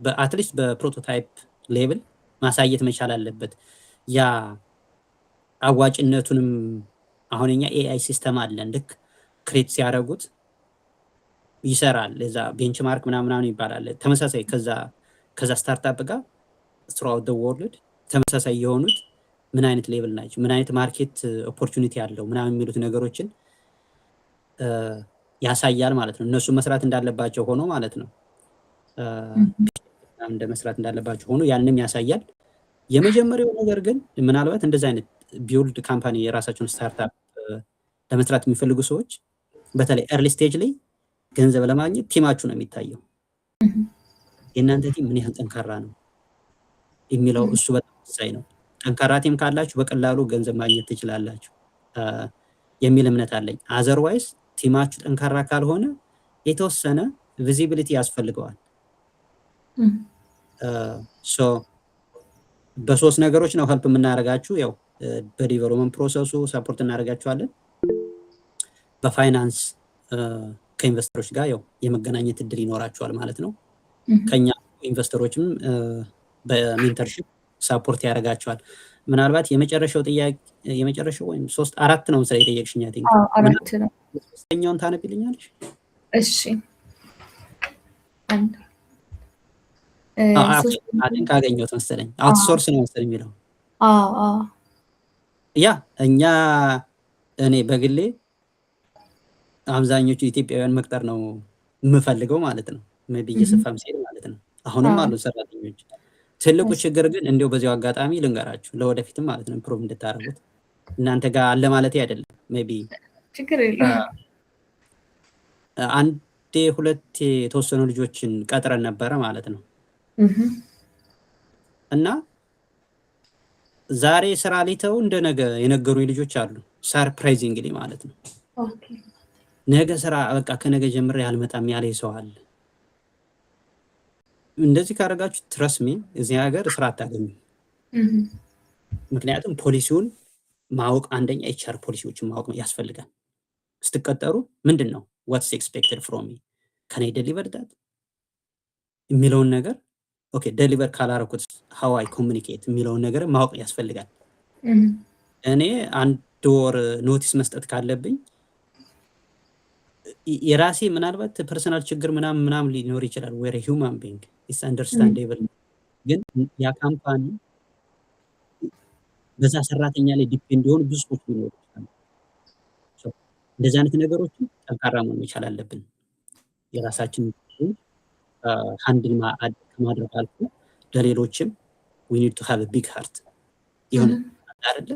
በአትሊስት በፕሮቶታይፕ ሌቭል ማሳየት መቻል አለበት። ያ አዋጭነቱንም አሁን እኛ ኤአይ ሲስተም አለን። ልክ ክሬት ሲያደርጉት ይሰራል። እዛ ቤንችማርክ ምናምን ይባላል። ተመሳሳይ ከዛ ስታርታፕ ጋር throughout the world ተመሳሳይ የሆኑት ምን አይነት ሌቭል ናቸው፣ ምን አይነት ማርኬት ኦፖርቹኒቲ አለው ምናምን የሚሉት ነገሮችን ያሳያል ማለት ነው። እነሱ መስራት እንዳለባቸው ሆኖ ማለት ነው እንደ መስራት እንዳለባቸው ሆኖ ያንንም ያሳያል። የመጀመሪያው ነገር ግን ምናልባት እንደዚህ አይነት ቢውልድ ካምፓኒ የራሳቸውን ስታርታፕ ለመስራት የሚፈልጉ ሰዎች በተለይ ኤርሊ ስቴጅ ላይ ገንዘብ ለማግኘት ቲማችሁ ነው የሚታየው። የእናንተ ቲም ምን ያህል ጠንካራ ነው የሚለው እሱ በጣም ወሳኝ ነው። ጠንካራ ቲም ካላችሁ በቀላሉ ገንዘብ ማግኘት ትችላላችሁ የሚል እምነት አለኝ። አዘርዋይስ ቲማችሁ ጠንካራ ካልሆነ የተወሰነ ቪዚቢሊቲ ያስፈልገዋል። በሶስት ነገሮች ነው ሄልፕ የምናደርጋችሁ። ያው በዲቨሎፕመንት ፕሮሰሱ ሰፖርት እናደርጋችኋለን። በፋይናንስ ከኢንቨስተሮች ጋር ያው የመገናኘት እድል ይኖራቸዋል ማለት ነው። ከኛ ኢንቨስተሮችም በሜንተርሺፕ ሳፖርት ያደርጋቸዋል። ምናልባት የመጨረሻው ጥያቄ የመጨረሻው ወይም 4 ነው መሰለኝ የጠየቅሽኝ። አይ ቲንክ 4 ነው። ሶስተኛውን ታነብልኛለሽ? እሺ አንድ አይ ቲንክ አገኘሁት መሰለኝ። አውትሶርስ ነው መሰለኝ የሚለው። ያ እኔ በግሌ አብዛኞቹ ኢትዮጵያውያን መቅጠር ነው የምፈልገው ማለት ነው። ሜቢ እየሰፋም ሲሄድ ማለት ነው። አሁንም አሉ ሰራተኞች። ትልቁ ችግር ግን እንዲያው በዚያው አጋጣሚ ልንገራችሁ ለወደፊትም ማለት ነው ኢምፕሩቭ እንድታደርጉት እናንተ ጋር አለ ማለት አይደለም። ሜቢ ችግር የለም። አንዴ ሁለቴ የተወሰኑ ልጆችን ቀጥረን ነበረ ማለት ነው። እና ዛሬ ስራ ሊተው እንደ ነገ የነገሩኝ ልጆች አሉ። ሰርፕራይዚንግሊ ማለት ነው። ነገ ስራ በቃ ከነገ ጀምሬ አልመጣም ያለ ሰው አለ። እንደዚህ ካደረጋችሁ ትረስ ሚ እዚህ ሀገር ስራ አታገኙም። ምክንያቱም ፖሊሲውን ማወቅ አንደኛ ኤችአር ፖሊሲዎችን ማወቅ ያስፈልጋል። ስትቀጠሩ ምንድን ነው ዋትስ ኤክስፔክትድ ፍሮም ሚ ካን አይ ዴሊቨር ዳት የሚለውን ነገር ኦኬ ዴሊቨር ካላረኩት ሃው አይ ኮሙኒኬት የሚለውን ነገር ማወቅ ያስፈልጋል። እኔ 1 ወር ኖቲስ መስጠት ካለብኝ የራሴ ምናልባት ፐርሰናል ችግር ምናምን ሊኖር ይችላል። ወይረ ሂውማን ቢንግ ኢስ አንደርስታንዴብል። ግን ያ ካምፓኒ በዛ ሰራተኛ ላይ ዲፔንድ የሆኑ ብዙ ሰዎች ሊኖሩ ይችላሉ። እንደዚህ አይነት ነገሮችን ጠንካራ መሆን መቻል አለብን። የራሳችን ሃንድል ከማድረግ አልፎ ለሌሎችም we need to have a big heart ይሁን አይደለ?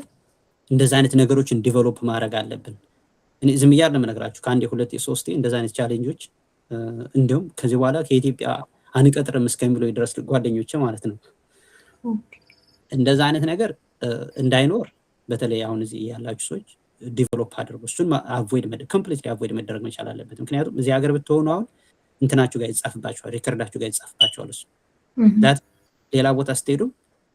እንደዚህ አይነት ነገሮችን ዲቨሎፕ ማድረግ አለብን። እኔ ዝም ብዬ አይደለም እነግራችሁ ከአንዴ 2 3 እንደዚህ አይነት ቻሌንጆች እንዲሁም ከዚህ በኋላ ከኢትዮጵያ አንቀጥርም እስከሚለው ድረስ ጓደኞቼ ማለት ነው። እንደዚህ አይነት ነገር እንዳይኖር በተለይ አሁን እዚህ ያላችሁ ሰዎች ዲቨሎፕ አድርጉ። እሱን ኮምፕሊትሊ አቮይድ መደረግ መቻል አለበት። ምክንያቱም እዚህ ሀገር ብትሆኑ አሁን እንትናችሁ ጋር ይጻፍባችኋል፣ ሪከርዳችሁ ጋር ይጻፍባችኋል። እሱ ሌላ ቦታ ስትሄዱ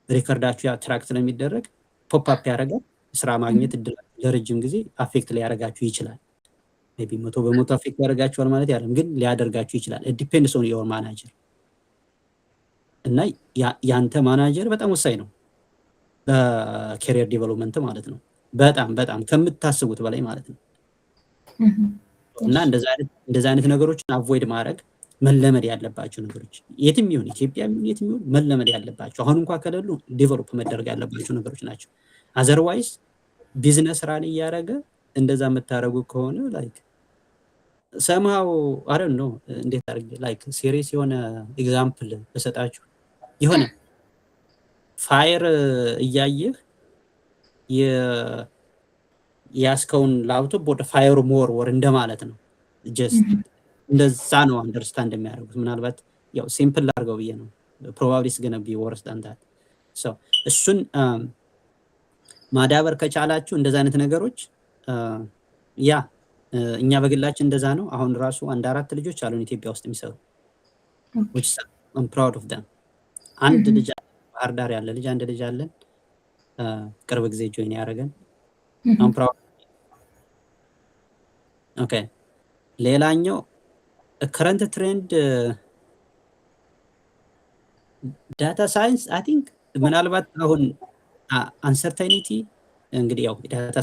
ሪከርዳችሁ ያ ትራክ ስለሚደረግ ፖፕ አፕ ያደርጋል። ስራ ማግኘት እድል ለረጅም ጊዜ አፌክት ሊያደርጋችሁ ይችላል። ሜቢ 100% አፌክት ያደርጋችኋል ማለት አይደለም፣ ግን ሊያደርጋችሁ ይችላል። ዲፔንድስ ኦን ዮር ማናጀር እና ያንተ ማናጀር በጣም ወሳኝ ነው በካሪየር ዲቨሎፕመንት ማለት ነው። በጣም ከምታስቡት በላይ ማለት ነው። እና እንደዛ አይነት ነገሮችን አቮይድ ማድረግ መለመድ ያለባቸው ነገሮች የትም ይሁን ኢትዮጵያ የትም ይሁን መለመድ ያለባቸው አሁን እንኳን ከሌሉ ዲቨሎፕ መደረግ ያለባቸው ነገሮች ናቸው። አዘርዋይስ ቢዝነስ ራን እያደረገ እንደዛ የምታደርጉ ከሆነ ላይክ ሰማው አረ ነው እንዴት አድርጌ ላይክ ሲሪየስ የሆነ ኤግዛምፕል በሰጣችሁ የሆነ ፋየር እያየህ ያስከውን ላፕቶፕ ወደ ፋየሩ ወር እንደማለት ነው። ጀስት እንደዛ ነው አንደርስታንድ የሚያደርጉት። ምናልባት ያው ሲምፕል አድርገው ብዬ ነው። ፕሮባብሊ is going to be worse than that so እሱን ማዳበር ከቻላችሁ እንደዛ አይነት ነገሮች ያ እኛ በግላችን እንደዛ ነው። አሁን ራሱ 4 ልጆች አሉን ኢትዮጵያ ውስጥ የሚሰሩ which I'm proud of them። አንድ ልጅ ባህር ዳር ያለ ልጅ አንድ ልጅ አለን ቅርብ ጊዜ ጆይን ያደረገን I'm proud። ኦኬ ሌላኛው ከረንት ትሬንድ ዳታ ሳይንስ አይ ቲንክ ምናልባት አሁን አንሰርታይኒቲ እንግዲህ ያው ዳታ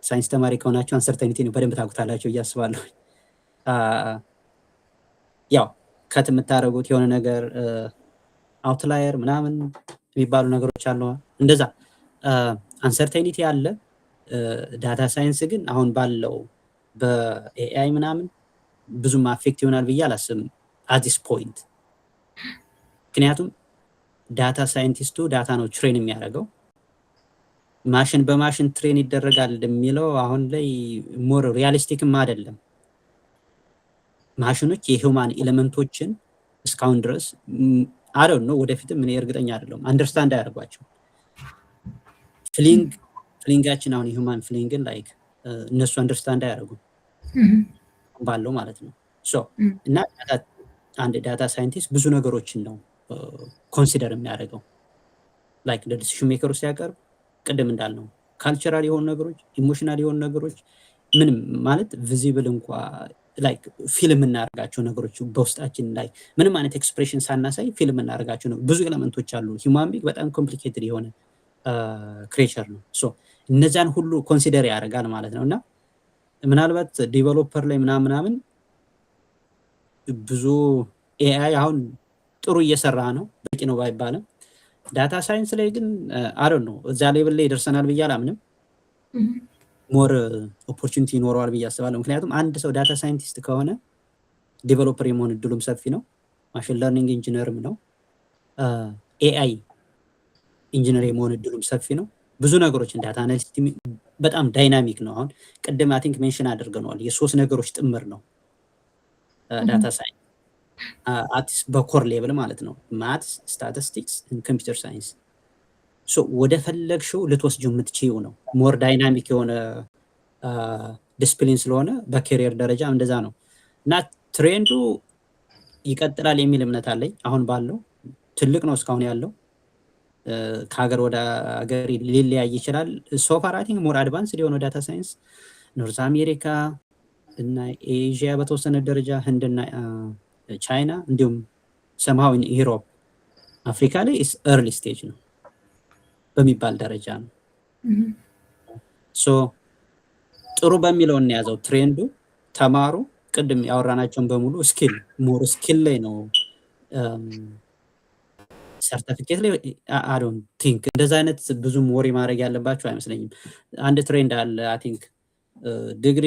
ሳይንስ ተማሪ ከሆናችሁ አንሰርታይኒቲ ነው በደንብ ታውቁታላችሁ እያስባለሁ። ያው ከት የምታደርጉት የሆነ ነገር አውትላየር ምናምን የሚባሉ ነገሮች አሉ። እንደዛ አንሰርታይኒቲ አለ። ዳታ ሳይንስ ግን አሁን ባለው በኤአይ ምናምን ብዙም አፌክት ይሆናል ብዬ አላስብም at this point። ምክንያቱም ዳታ ሳይንቲስቱ ዳታ ነው ትሬን የሚያደርገው። ማሽን በማሽን ትሬን ይደረጋል የሚለው አሁን ላይ ሞር ሪያሊስቲክም አይደለም። ማሽኖች የሂውማን ኤሌመንቶችን እስካሁን ድረስ I don't know ወደፊትም እኔ እርግጠኛ አይደለሁም አንደርስታንድ አያደርጓቸው። ፍሊንጋችን አሁን የሂውማን ፍሊንግን ላይክ እነሱ አንደርስታንድ አያደርጉም ባለው ማለት ነው። ሶ እና አንድ ዳታ ሳይንቲስት ብዙ ነገሮችን ነው ኮንሲደር የሚያደርገው ላይክ ዲሲዥን ሜከሩ ሲያቀርብ ቅድም እንዳልነው ካልቸራል የሆኑ ነገሮች፣ ኢሞሽናል የሆኑ ነገሮች፣ ምንም ማለት ቪዚብል እንኳ ላይክ ፊልም እናደርጋቸው ነገሮች በውስጣችን ላይ ምንም አይነት ኤክስፕሬሽን ሳናሳይ ፊልም እናደርጋቸው ነው። ብዙ ኤሌመንቶች አሉ። ሂውማን ቢንግ በጣም ኮምፕሊኬትድ የሆነ ክሬቸር ነው። ሶ እነዛን ሁሉ ኮንሲደር ያደርጋል ማለት ነው። እና ምናልባት ዲቨሎፐር ላይ ምናምን ብዙ ኤአይ አሁን ጥሩ እየሰራ ነው፣ በቂ ነው ባይባልም ዳታ ሳይንስ ላይ ግን አረን ነው እዛ ሌቭል ላይ ደርሰናል ብዬ አላምንም። ሞር ኦፖርቹኒቲ ይኖረዋል ብዬ አስባለሁ። ምክንያቱም አንድ ሰው ዳታ ሳይንቲስት ከሆነ ዴቨሎፐር የመሆን እድሉም ሰፊ ነው። ማሽን ለርኒንግ ኢንጂነርም ነው። ኤአይ ኢንጂነር የመሆን እድሉም ሰፊ ነው። ብዙ ነገሮችን ዳታ አናሊስት በጣም ዳይናሚክ ነው። አሁን ቅድም አይ ቲንክ ሜንሽን አድርገነዋል። የሶስት ነገሮች ጥምር ነው ዳታ ሳይንስ አትስ በኮር ሌቭል ማለት ነው። ማትስ፣ ስታቲስቲክስ፣ ኮምፒውተር ሳይንስ። ሶ ወደ ፈለግሽው ልትወስጂው የምትችይው ነው። ሞር ዳይናሚክ የሆነ ዲስፕሊን ስለሆነ በኬሪየር ደረጃ እንደዛ ነው እና ትሬንዱ ይቀጥላል የሚል እምነት አለኝ። አሁን ባለው ትልቅ ነው እስካሁን ያለው፣ ከሀገር ወደ ሀገር ሊለያይ ይችላል። ሶፋር አይ ቲንክ ሞር አድቫንስድ የሆነው ዳታ ሳይንስ ኖርዝ አሜሪካ እና ኤዥያ በተወሰነ ደረጃ ህንድና ቻይና እንዲሁም ሰምሃው ዩሮፕ፣ አፍሪካ ላይ ኤርሊ ስቴጅ ነው በሚባል ደረጃ ነው። ሶ ጥሩ በሚለው እንያዘው። ትሬንዱ ተማሩ፣ ቅድም ያወራናቸውን በሙሉ ስኪል ሞር ስኪል ላይ ነው። ሰርቲፊኬት ላይ አይ ዶንት ቲንክ እንደዛ አይነት ብዙም ወሪ ማድረግ ያለባቸው አይመስለኝም። አንድ ትሬንድ አለ አይ ቲንክ ዲግሪ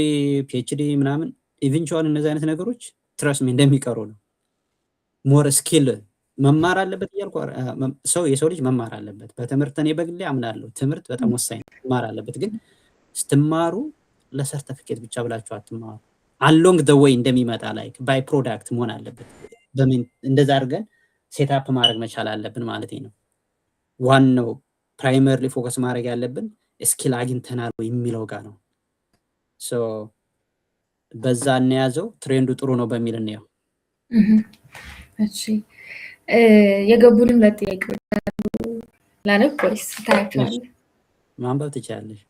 ፒኤችዲ ምናምን ኢቨንቹዋል እነዚህ አይነት ነገሮች ትረስ ሚ እንደሚቀሩ ነው። ሞር ስኪል መማር አለበት እያልኩ የሰው ልጅ መማር አለበት። በትምህርት እኔ በግሌ አምናለሁ። ትምህርት በጣም ወሳኝ ነው፣ መማር አለበት። ግን ስትማሩ ለሰርቲፊኬት ብቻ ብላችሁ አትማሩ። አሎንግ ዘ ዌይ እንደሚመጣ ላይክ ባይ ፕሮዳክት መሆን አለበት። እንደዛ አድርገን ሴትአፕ ማድረግ መቻል አለብን ማለት ነው። ዋናው ፕራይመርሊ ፎከስ ማድረግ ያለብን ስኪል አግኝተናል የሚለው ጋር ነው። ሶ በዛ እንያዘው። ትሬንዱ ጥሩ ነው በሚል እንየው። እሺ የገቡልን ለጥያቄዎች ላነብ ወይስ ታያቸዋለህ? ማንበብ ትችላለሽ።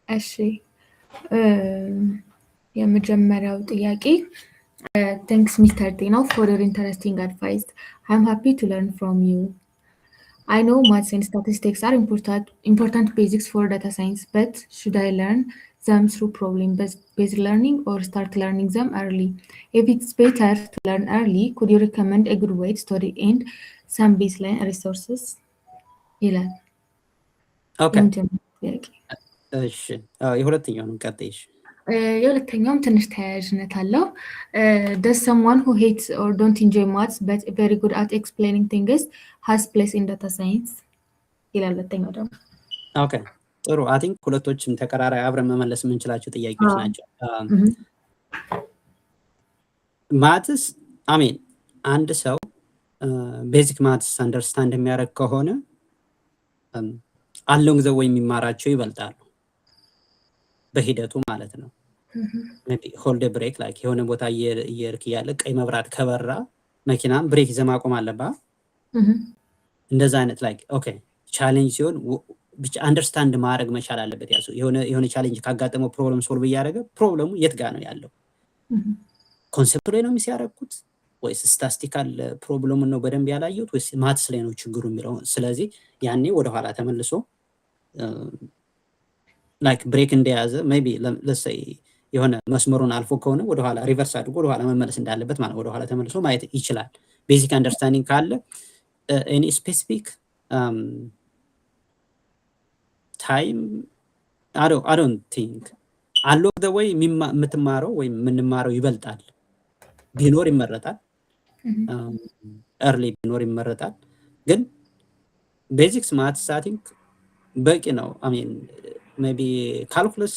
እሺ የመጀመሪያው ጥያቄ thanks Mr. Dino for your interesting advice. I'm happy to learn from you. I know maths and statistics are important basics for data science, but should I learn them through problem-based learning or start learning them early? If it's better to learn early, could you recommend a good way to study and some baseline resources? ይላል። ኦኬ እሺ የሁለተኛውን ቀጥይሽ። የሁለተኛውም ትንሽ ተያያዥነት አለው። does someone who hates or don't enjoy maths but very good at explaining things has place in data science? ይላል ሁለተኛው ደግሞ። ኦኬ ጥሩ። አይ ቲንክ ሁለቶችም ተቀራራቢ አብረን መመለስ የምንችላቸው ጥያቄዎች ናቸው። ማትስ አሜን አንድ ሰው ቤዚክ ማትስ አንደርስታንድ የሚያደርግ ከሆነ አሎንግ ዘ ዌይ የሚማራቸው ይበልጣሉ በሂደቱ ማለት ነው። ሆልድ ብሬክ ላይክ የሆነ ቦታ እየሄድክ እያለ ቀይ መብራት ከበራ መኪናም ብሬክ ይዘህ ማቆም አለብህ። እንደዛ አይነት ላይክ ኦኬ ቻሌንጅ ሲሆን ብቻ አንደርስታንድ ማድረግ መቻል አለበት። ያሱ የሆነ ቻሌንጅ ካጋጠመው ፕሮብለም ሶልቭ እያደረገ ፕሮብለሙ የት ጋር ነው ያለው? ኮንሰፕት ላይ ነው የሚያደርጉት ወይስ ስታቲስቲካል ፕሮብለሙን ነው በደንብ ያላየሁት ወይስ ማትስ ላይ ነው ችግሩ የሚለው? ስለዚህ ያኔ ወደኋላ ተመልሶ ላይክ ብሬክ እንደያዘ ሜቢ ለሰይ የሆነ መስመሩን አልፎ ከሆነ ወደኋላ ሪቨርስ አድርጎ ወደኋላ መመለስ እንዳለበት ማለት ወደኋላ ተመልሶ ማየት ይችላል። ቤዚክ አንደርስታንዲንግ ካለ ኤኒ ስፔሲፊክ ታይም አይ ዶንት ቲንክ አሎንግ ዘ ዌይ የምትማረው ወይም የምንማረው ይበልጣል ቢኖር ይመረጣል። ኤርሊ ቢኖር ይመረጣል። ግን ቤዚክስ ማትስ አይ ቲንክ በቂ ነው። አሜን ሜቢ ካልኩለስ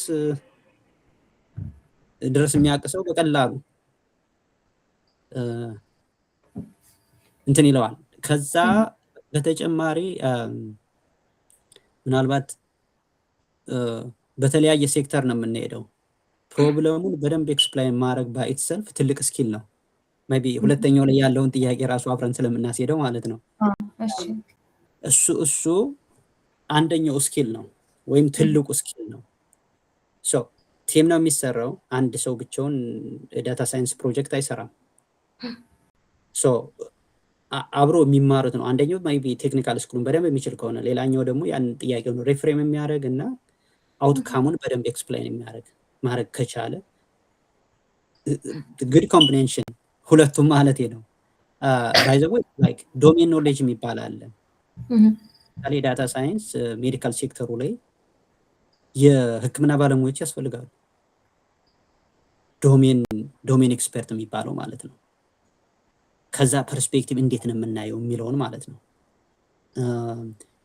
ድረስ የሚያቅሰው በቀላሉ እንትን ይለዋል። ከዛ በተጨማሪ ምናልባት በተለያየ ሴክተር ነው የምንሄደው። ፕሮብለሙን በደንብ ኤክስፕላይን ማድረግ ባይትሰልፍ ትልቅ ስኪል ነው። ሜቢ ሁለተኛው ላይ ያለውን ጥያቄ ራሱ አብረን ስለምናስሄደው ማለት ነው። እሱ አንደኛው ስኪል ነው ወይም ትልቁ ስኪል ነው። ሶ ቲም ነው የሚሰራው። አንድ ሰው ብቻውን ዳታ ሳይንስ ፕሮጀክት አይሰራም። ሶ አብሮ የሚማሩት ነው። አንደኛው ሜይቢ ቴክኒካል ስኩሉን በደንብ የሚችል ከሆነ፣ ሌላኛው ደግሞ ያን ጥያቄውን ሪፍሬም የሚያደርግ እና አውትካሙን በደንብ ኤክስፕላይን የሚያደርግ ማድረግ ከቻለ ጉድ ኮምቢኔሽን ሁለቱም ማለት ነው። ባይ ዘ ወይ ላይክ ዶሜን ኖሌጅ የሚባል አለ። ለምሳሌ ዳታ ሳይንስ ሜዲካል ሴክተሩ ላይ የሕክምና ባለሙያዎች ያስፈልጋሉ። ዶሜን ኤክስፐርት የሚባለው ማለት ነው። ከዛ ፐርስፔክቲቭ እንዴት ነው የምናየው የሚለውን ማለት ነው።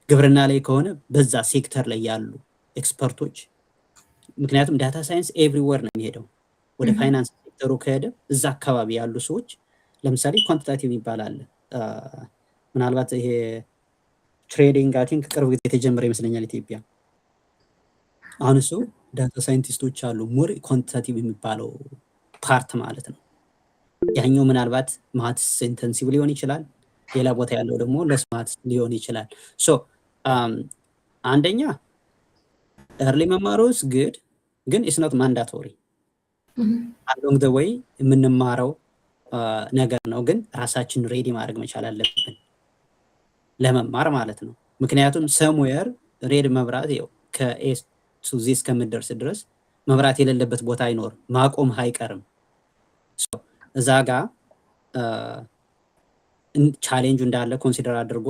ግብርና ላይ ከሆነ በዛ ሴክተር ላይ ያሉ ኤክስፐርቶች፣ ምክንያቱም ዳታ ሳይንስ ኤቭሪዌር ነው የሚሄደው። ወደ ፋይናንስ ሴክተሩ ከሄደ እዛ አካባቢ ያሉ ሰዎች፣ ለምሳሌ ኳንቲታቲቭ ይባላል። ምናልባት ይሄ ትሬዲንግ አይ ቲንክ ቅርብ ጊዜ የተጀመረ ይመስለኛል ኢትዮጵያ። አሁን እሱ ዳታ ሳይንቲስቶች አሉ፣ ሞር ኳንቲታቲቭ የሚባለው ፓርት ማለት ነው። ያኛው ምናልባት ማትስ ኢንተንሲቭ ሊሆን ይችላል፣ ሌላ ቦታ ያለው ደግሞ ለስ ማትስ ሊሆን ይችላል። ሶ አንደኛ ኤርሊ መማሩስ ግድ፣ ግን ኢትስ ኖት ማንዳቶሪ። አሎንግ ዘ ዌይ የምንማረው ነገር ነው፣ ግን ራሳችን ሬዲ ማድረግ መቻል አለብን ለመማር ማለት ነው። ምክንያቱም ሰምዌር ሬድ መብራት ይኸው ከኤ ቱ ዚ እስከምደርስ ድረስ መብራት የሌለበት ቦታ አይኖርም፣ ማቆም አይቀርም። እዛ ጋ ቻሌንጁ እንዳለ ኮንሲደር አድርጎ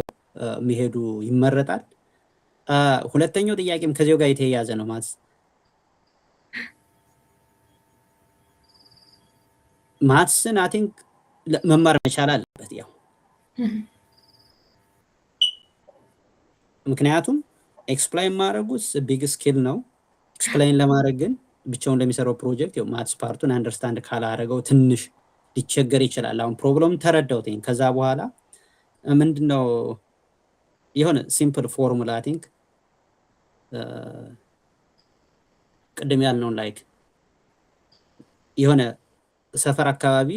መሄዱ ይመረጣል። ሁለተኛው ጥያቄም ከዚያው ጋር የተያያዘ ነው። ማትስን አይ ቲንክ መማር መቻል አለበት ያው ምክንያቱም ኤክስፕላይን ማድረጉት ቢግ ስኪል ነው። ኤክስፕላይን ለማድረግ ግን ብቻውን ለሚሰራው ፕሮጀክት ያው ማትስ ፓርቱን አንደርስታንድ ካላደረገው ትንሽ ሊቸገር ይችላል። አሁን ፕሮብለም ተረዳውትኝ ከዛ በኋላ ምንድነው የሆነ ሲምፕል ፎርሙላ አይ ቲንክ ቅድም ያልነውን ላይክ የሆነ ሰፈር አካባቢ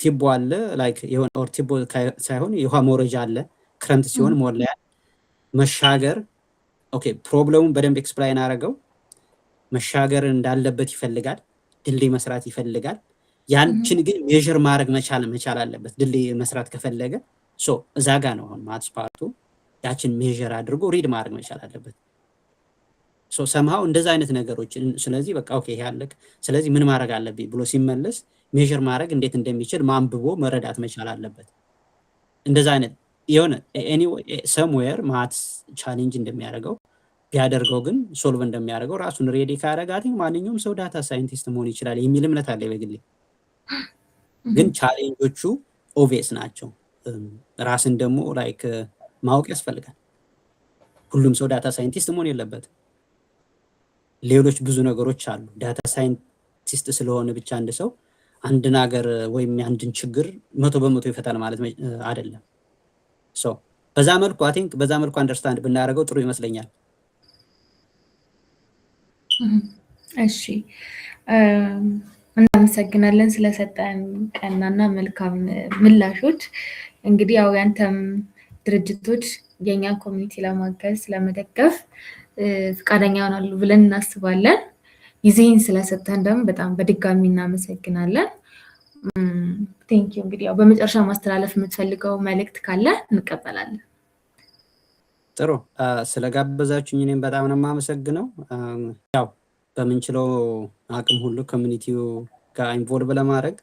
ቲቦ አለ፣ ላይክ የሆነ ኦር ቲቦ ሳይሆን የውሃ መውረጃ አለ። ክረምት ሲሆን ሞላያ መሻገር ኦኬ፣ ፕሮብለሙን በደንብ ኤክስፕላይን አደረገው። መሻገር እንዳለበት ይፈልጋል፣ ድልድይ መስራት ይፈልጋል። ያንችን ግን ሜዥር ማድረግ መቻል አለበት ድልድይ መስራት ከፈለገ። ሶ እዛ ጋ ነው አሁን ማትስ ፓርቱ ያችን ሜዥር አድርጎ ሪድ ማድረግ መቻል አለበት። ሶ ሰምሃው እንደዛ አይነት ነገሮች። ስለዚህ በቃ ኦኬ ይሄ አለክ፣ ስለዚህ ምን ማድረግ አለብኝ ብሎ ሲመለስ ሜዥር ማድረግ እንዴት እንደሚችል ማንብቦ መረዳት መቻል አለበት። እንደዛ አይነት የሆነ ኤኒዌይ ሰምዌር ማትስ ቻሌንጅ እንደሚያደርገው ቢያደርገው ግን ሶልቭ እንደሚያደርገው ራሱን ሬዲ ካደረጋት ማንኛውም ሰው ዳታ ሳይንቲስት መሆን ይችላል የሚል እምነት አለ በግሌ። ግን ቻሌንጆቹ ኦቪየስ ናቸው። ራስን ደግሞ ላይክ ማወቅ ያስፈልጋል። ሁሉም ሰው ዳታ ሳይንቲስት መሆን የለበትም። ሌሎች ብዙ ነገሮች አሉ። ዳታ ሳይንቲስት ስለሆነ ብቻ አንድ ሰው አንድን ሀገር ወይም የአንድን ችግር 100% ይፈታል ማለት አይደለም። ሶ በዛ መልኩ አይ ቲንክ በዛ መልኩ አንደርስታንድ ብናደርገው ጥሩ ይመስለኛል። እሺ፣ እናመሰግናለን ስለሰጠን ቀናና መልካም ምላሾች። እንግዲህ ያው ያንተም ድርጅቶች የኛን ኮሚኒቲ ለማገዝ ለመደገፍ ፈቃደኛ ይሆናሉ ብለን እናስባለን። ጊዜህን ስለሰጠን ደግሞ በጣም በድጋሚ እናመሰግናለን። ቴንኪዩ። እንግዲህ ያው በመጨረሻ ማስተላለፍ የምትፈልገው መልእክት ካለ እንቀበላለን። ጥሩ፣ ስለጋበዛችሁኝ እኔም በጣም ነው የማመሰግነው። ያው በምንችለው አቅም ሁሉ ኮሚኒቲው ጋር ኢንቮልቭ ለማድረግ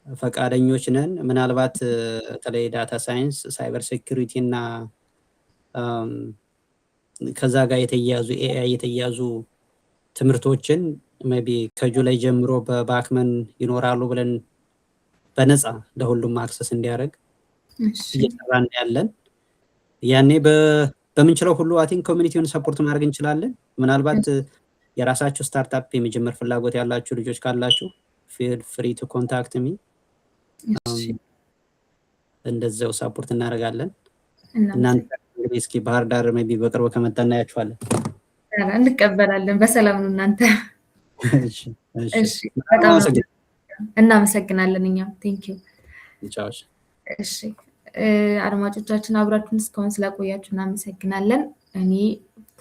ፈቃደኞች ነን። ምናልባት በተለይ ዳታ ሳይንስ፣ ሳይበር ሴኩሪቲ እና ከዛ ጋር የተያያዙ ኤአይ የተያያዙ ትምህርቶችን ሜቢ ከጁላይ ጀምሮ በባክመን ይኖራሉ ብለን በነፃ ለሁሉም አክሰስ እንዲያደርግ እየሰራን ያለን። ያኔ በምንችለው ሁሉ አይ ቲንክ ኮሚኒቲውን ሰፖርት ማድረግ እንችላለን። ምናልባት የራሳችሁ ስታርታፕ የመጀመር ፍላጎት ያላችሁ ልጆች ካላችሁ ፊል ፍሪ ቱ ኮንታክት ሚ። እንደዛው ሰፖርት እናደርጋለን። እናንተ እንግዲህ እስኪ ባህር ዳር ሜቢ በቅርቡ ከመጣ እናያችኋለን። እንቀበላለን። በሰላም ነው እናንተ። በጣም እናመሰግናለን። እኛም ቴንኪዩ። እሺ አድማጮቻችን አብራችሁን እስካሁን ስለቆያችሁ እናመሰግናለን። እኔ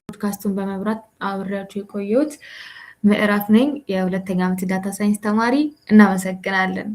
ፖድካስቱን በመብራት አብሬያችሁ የቆየሁት ምዕራፍ ነኝ፣ የ2ኛ ዓመት ዳታ ሳይንስ ተማሪ። እናመሰግናለን።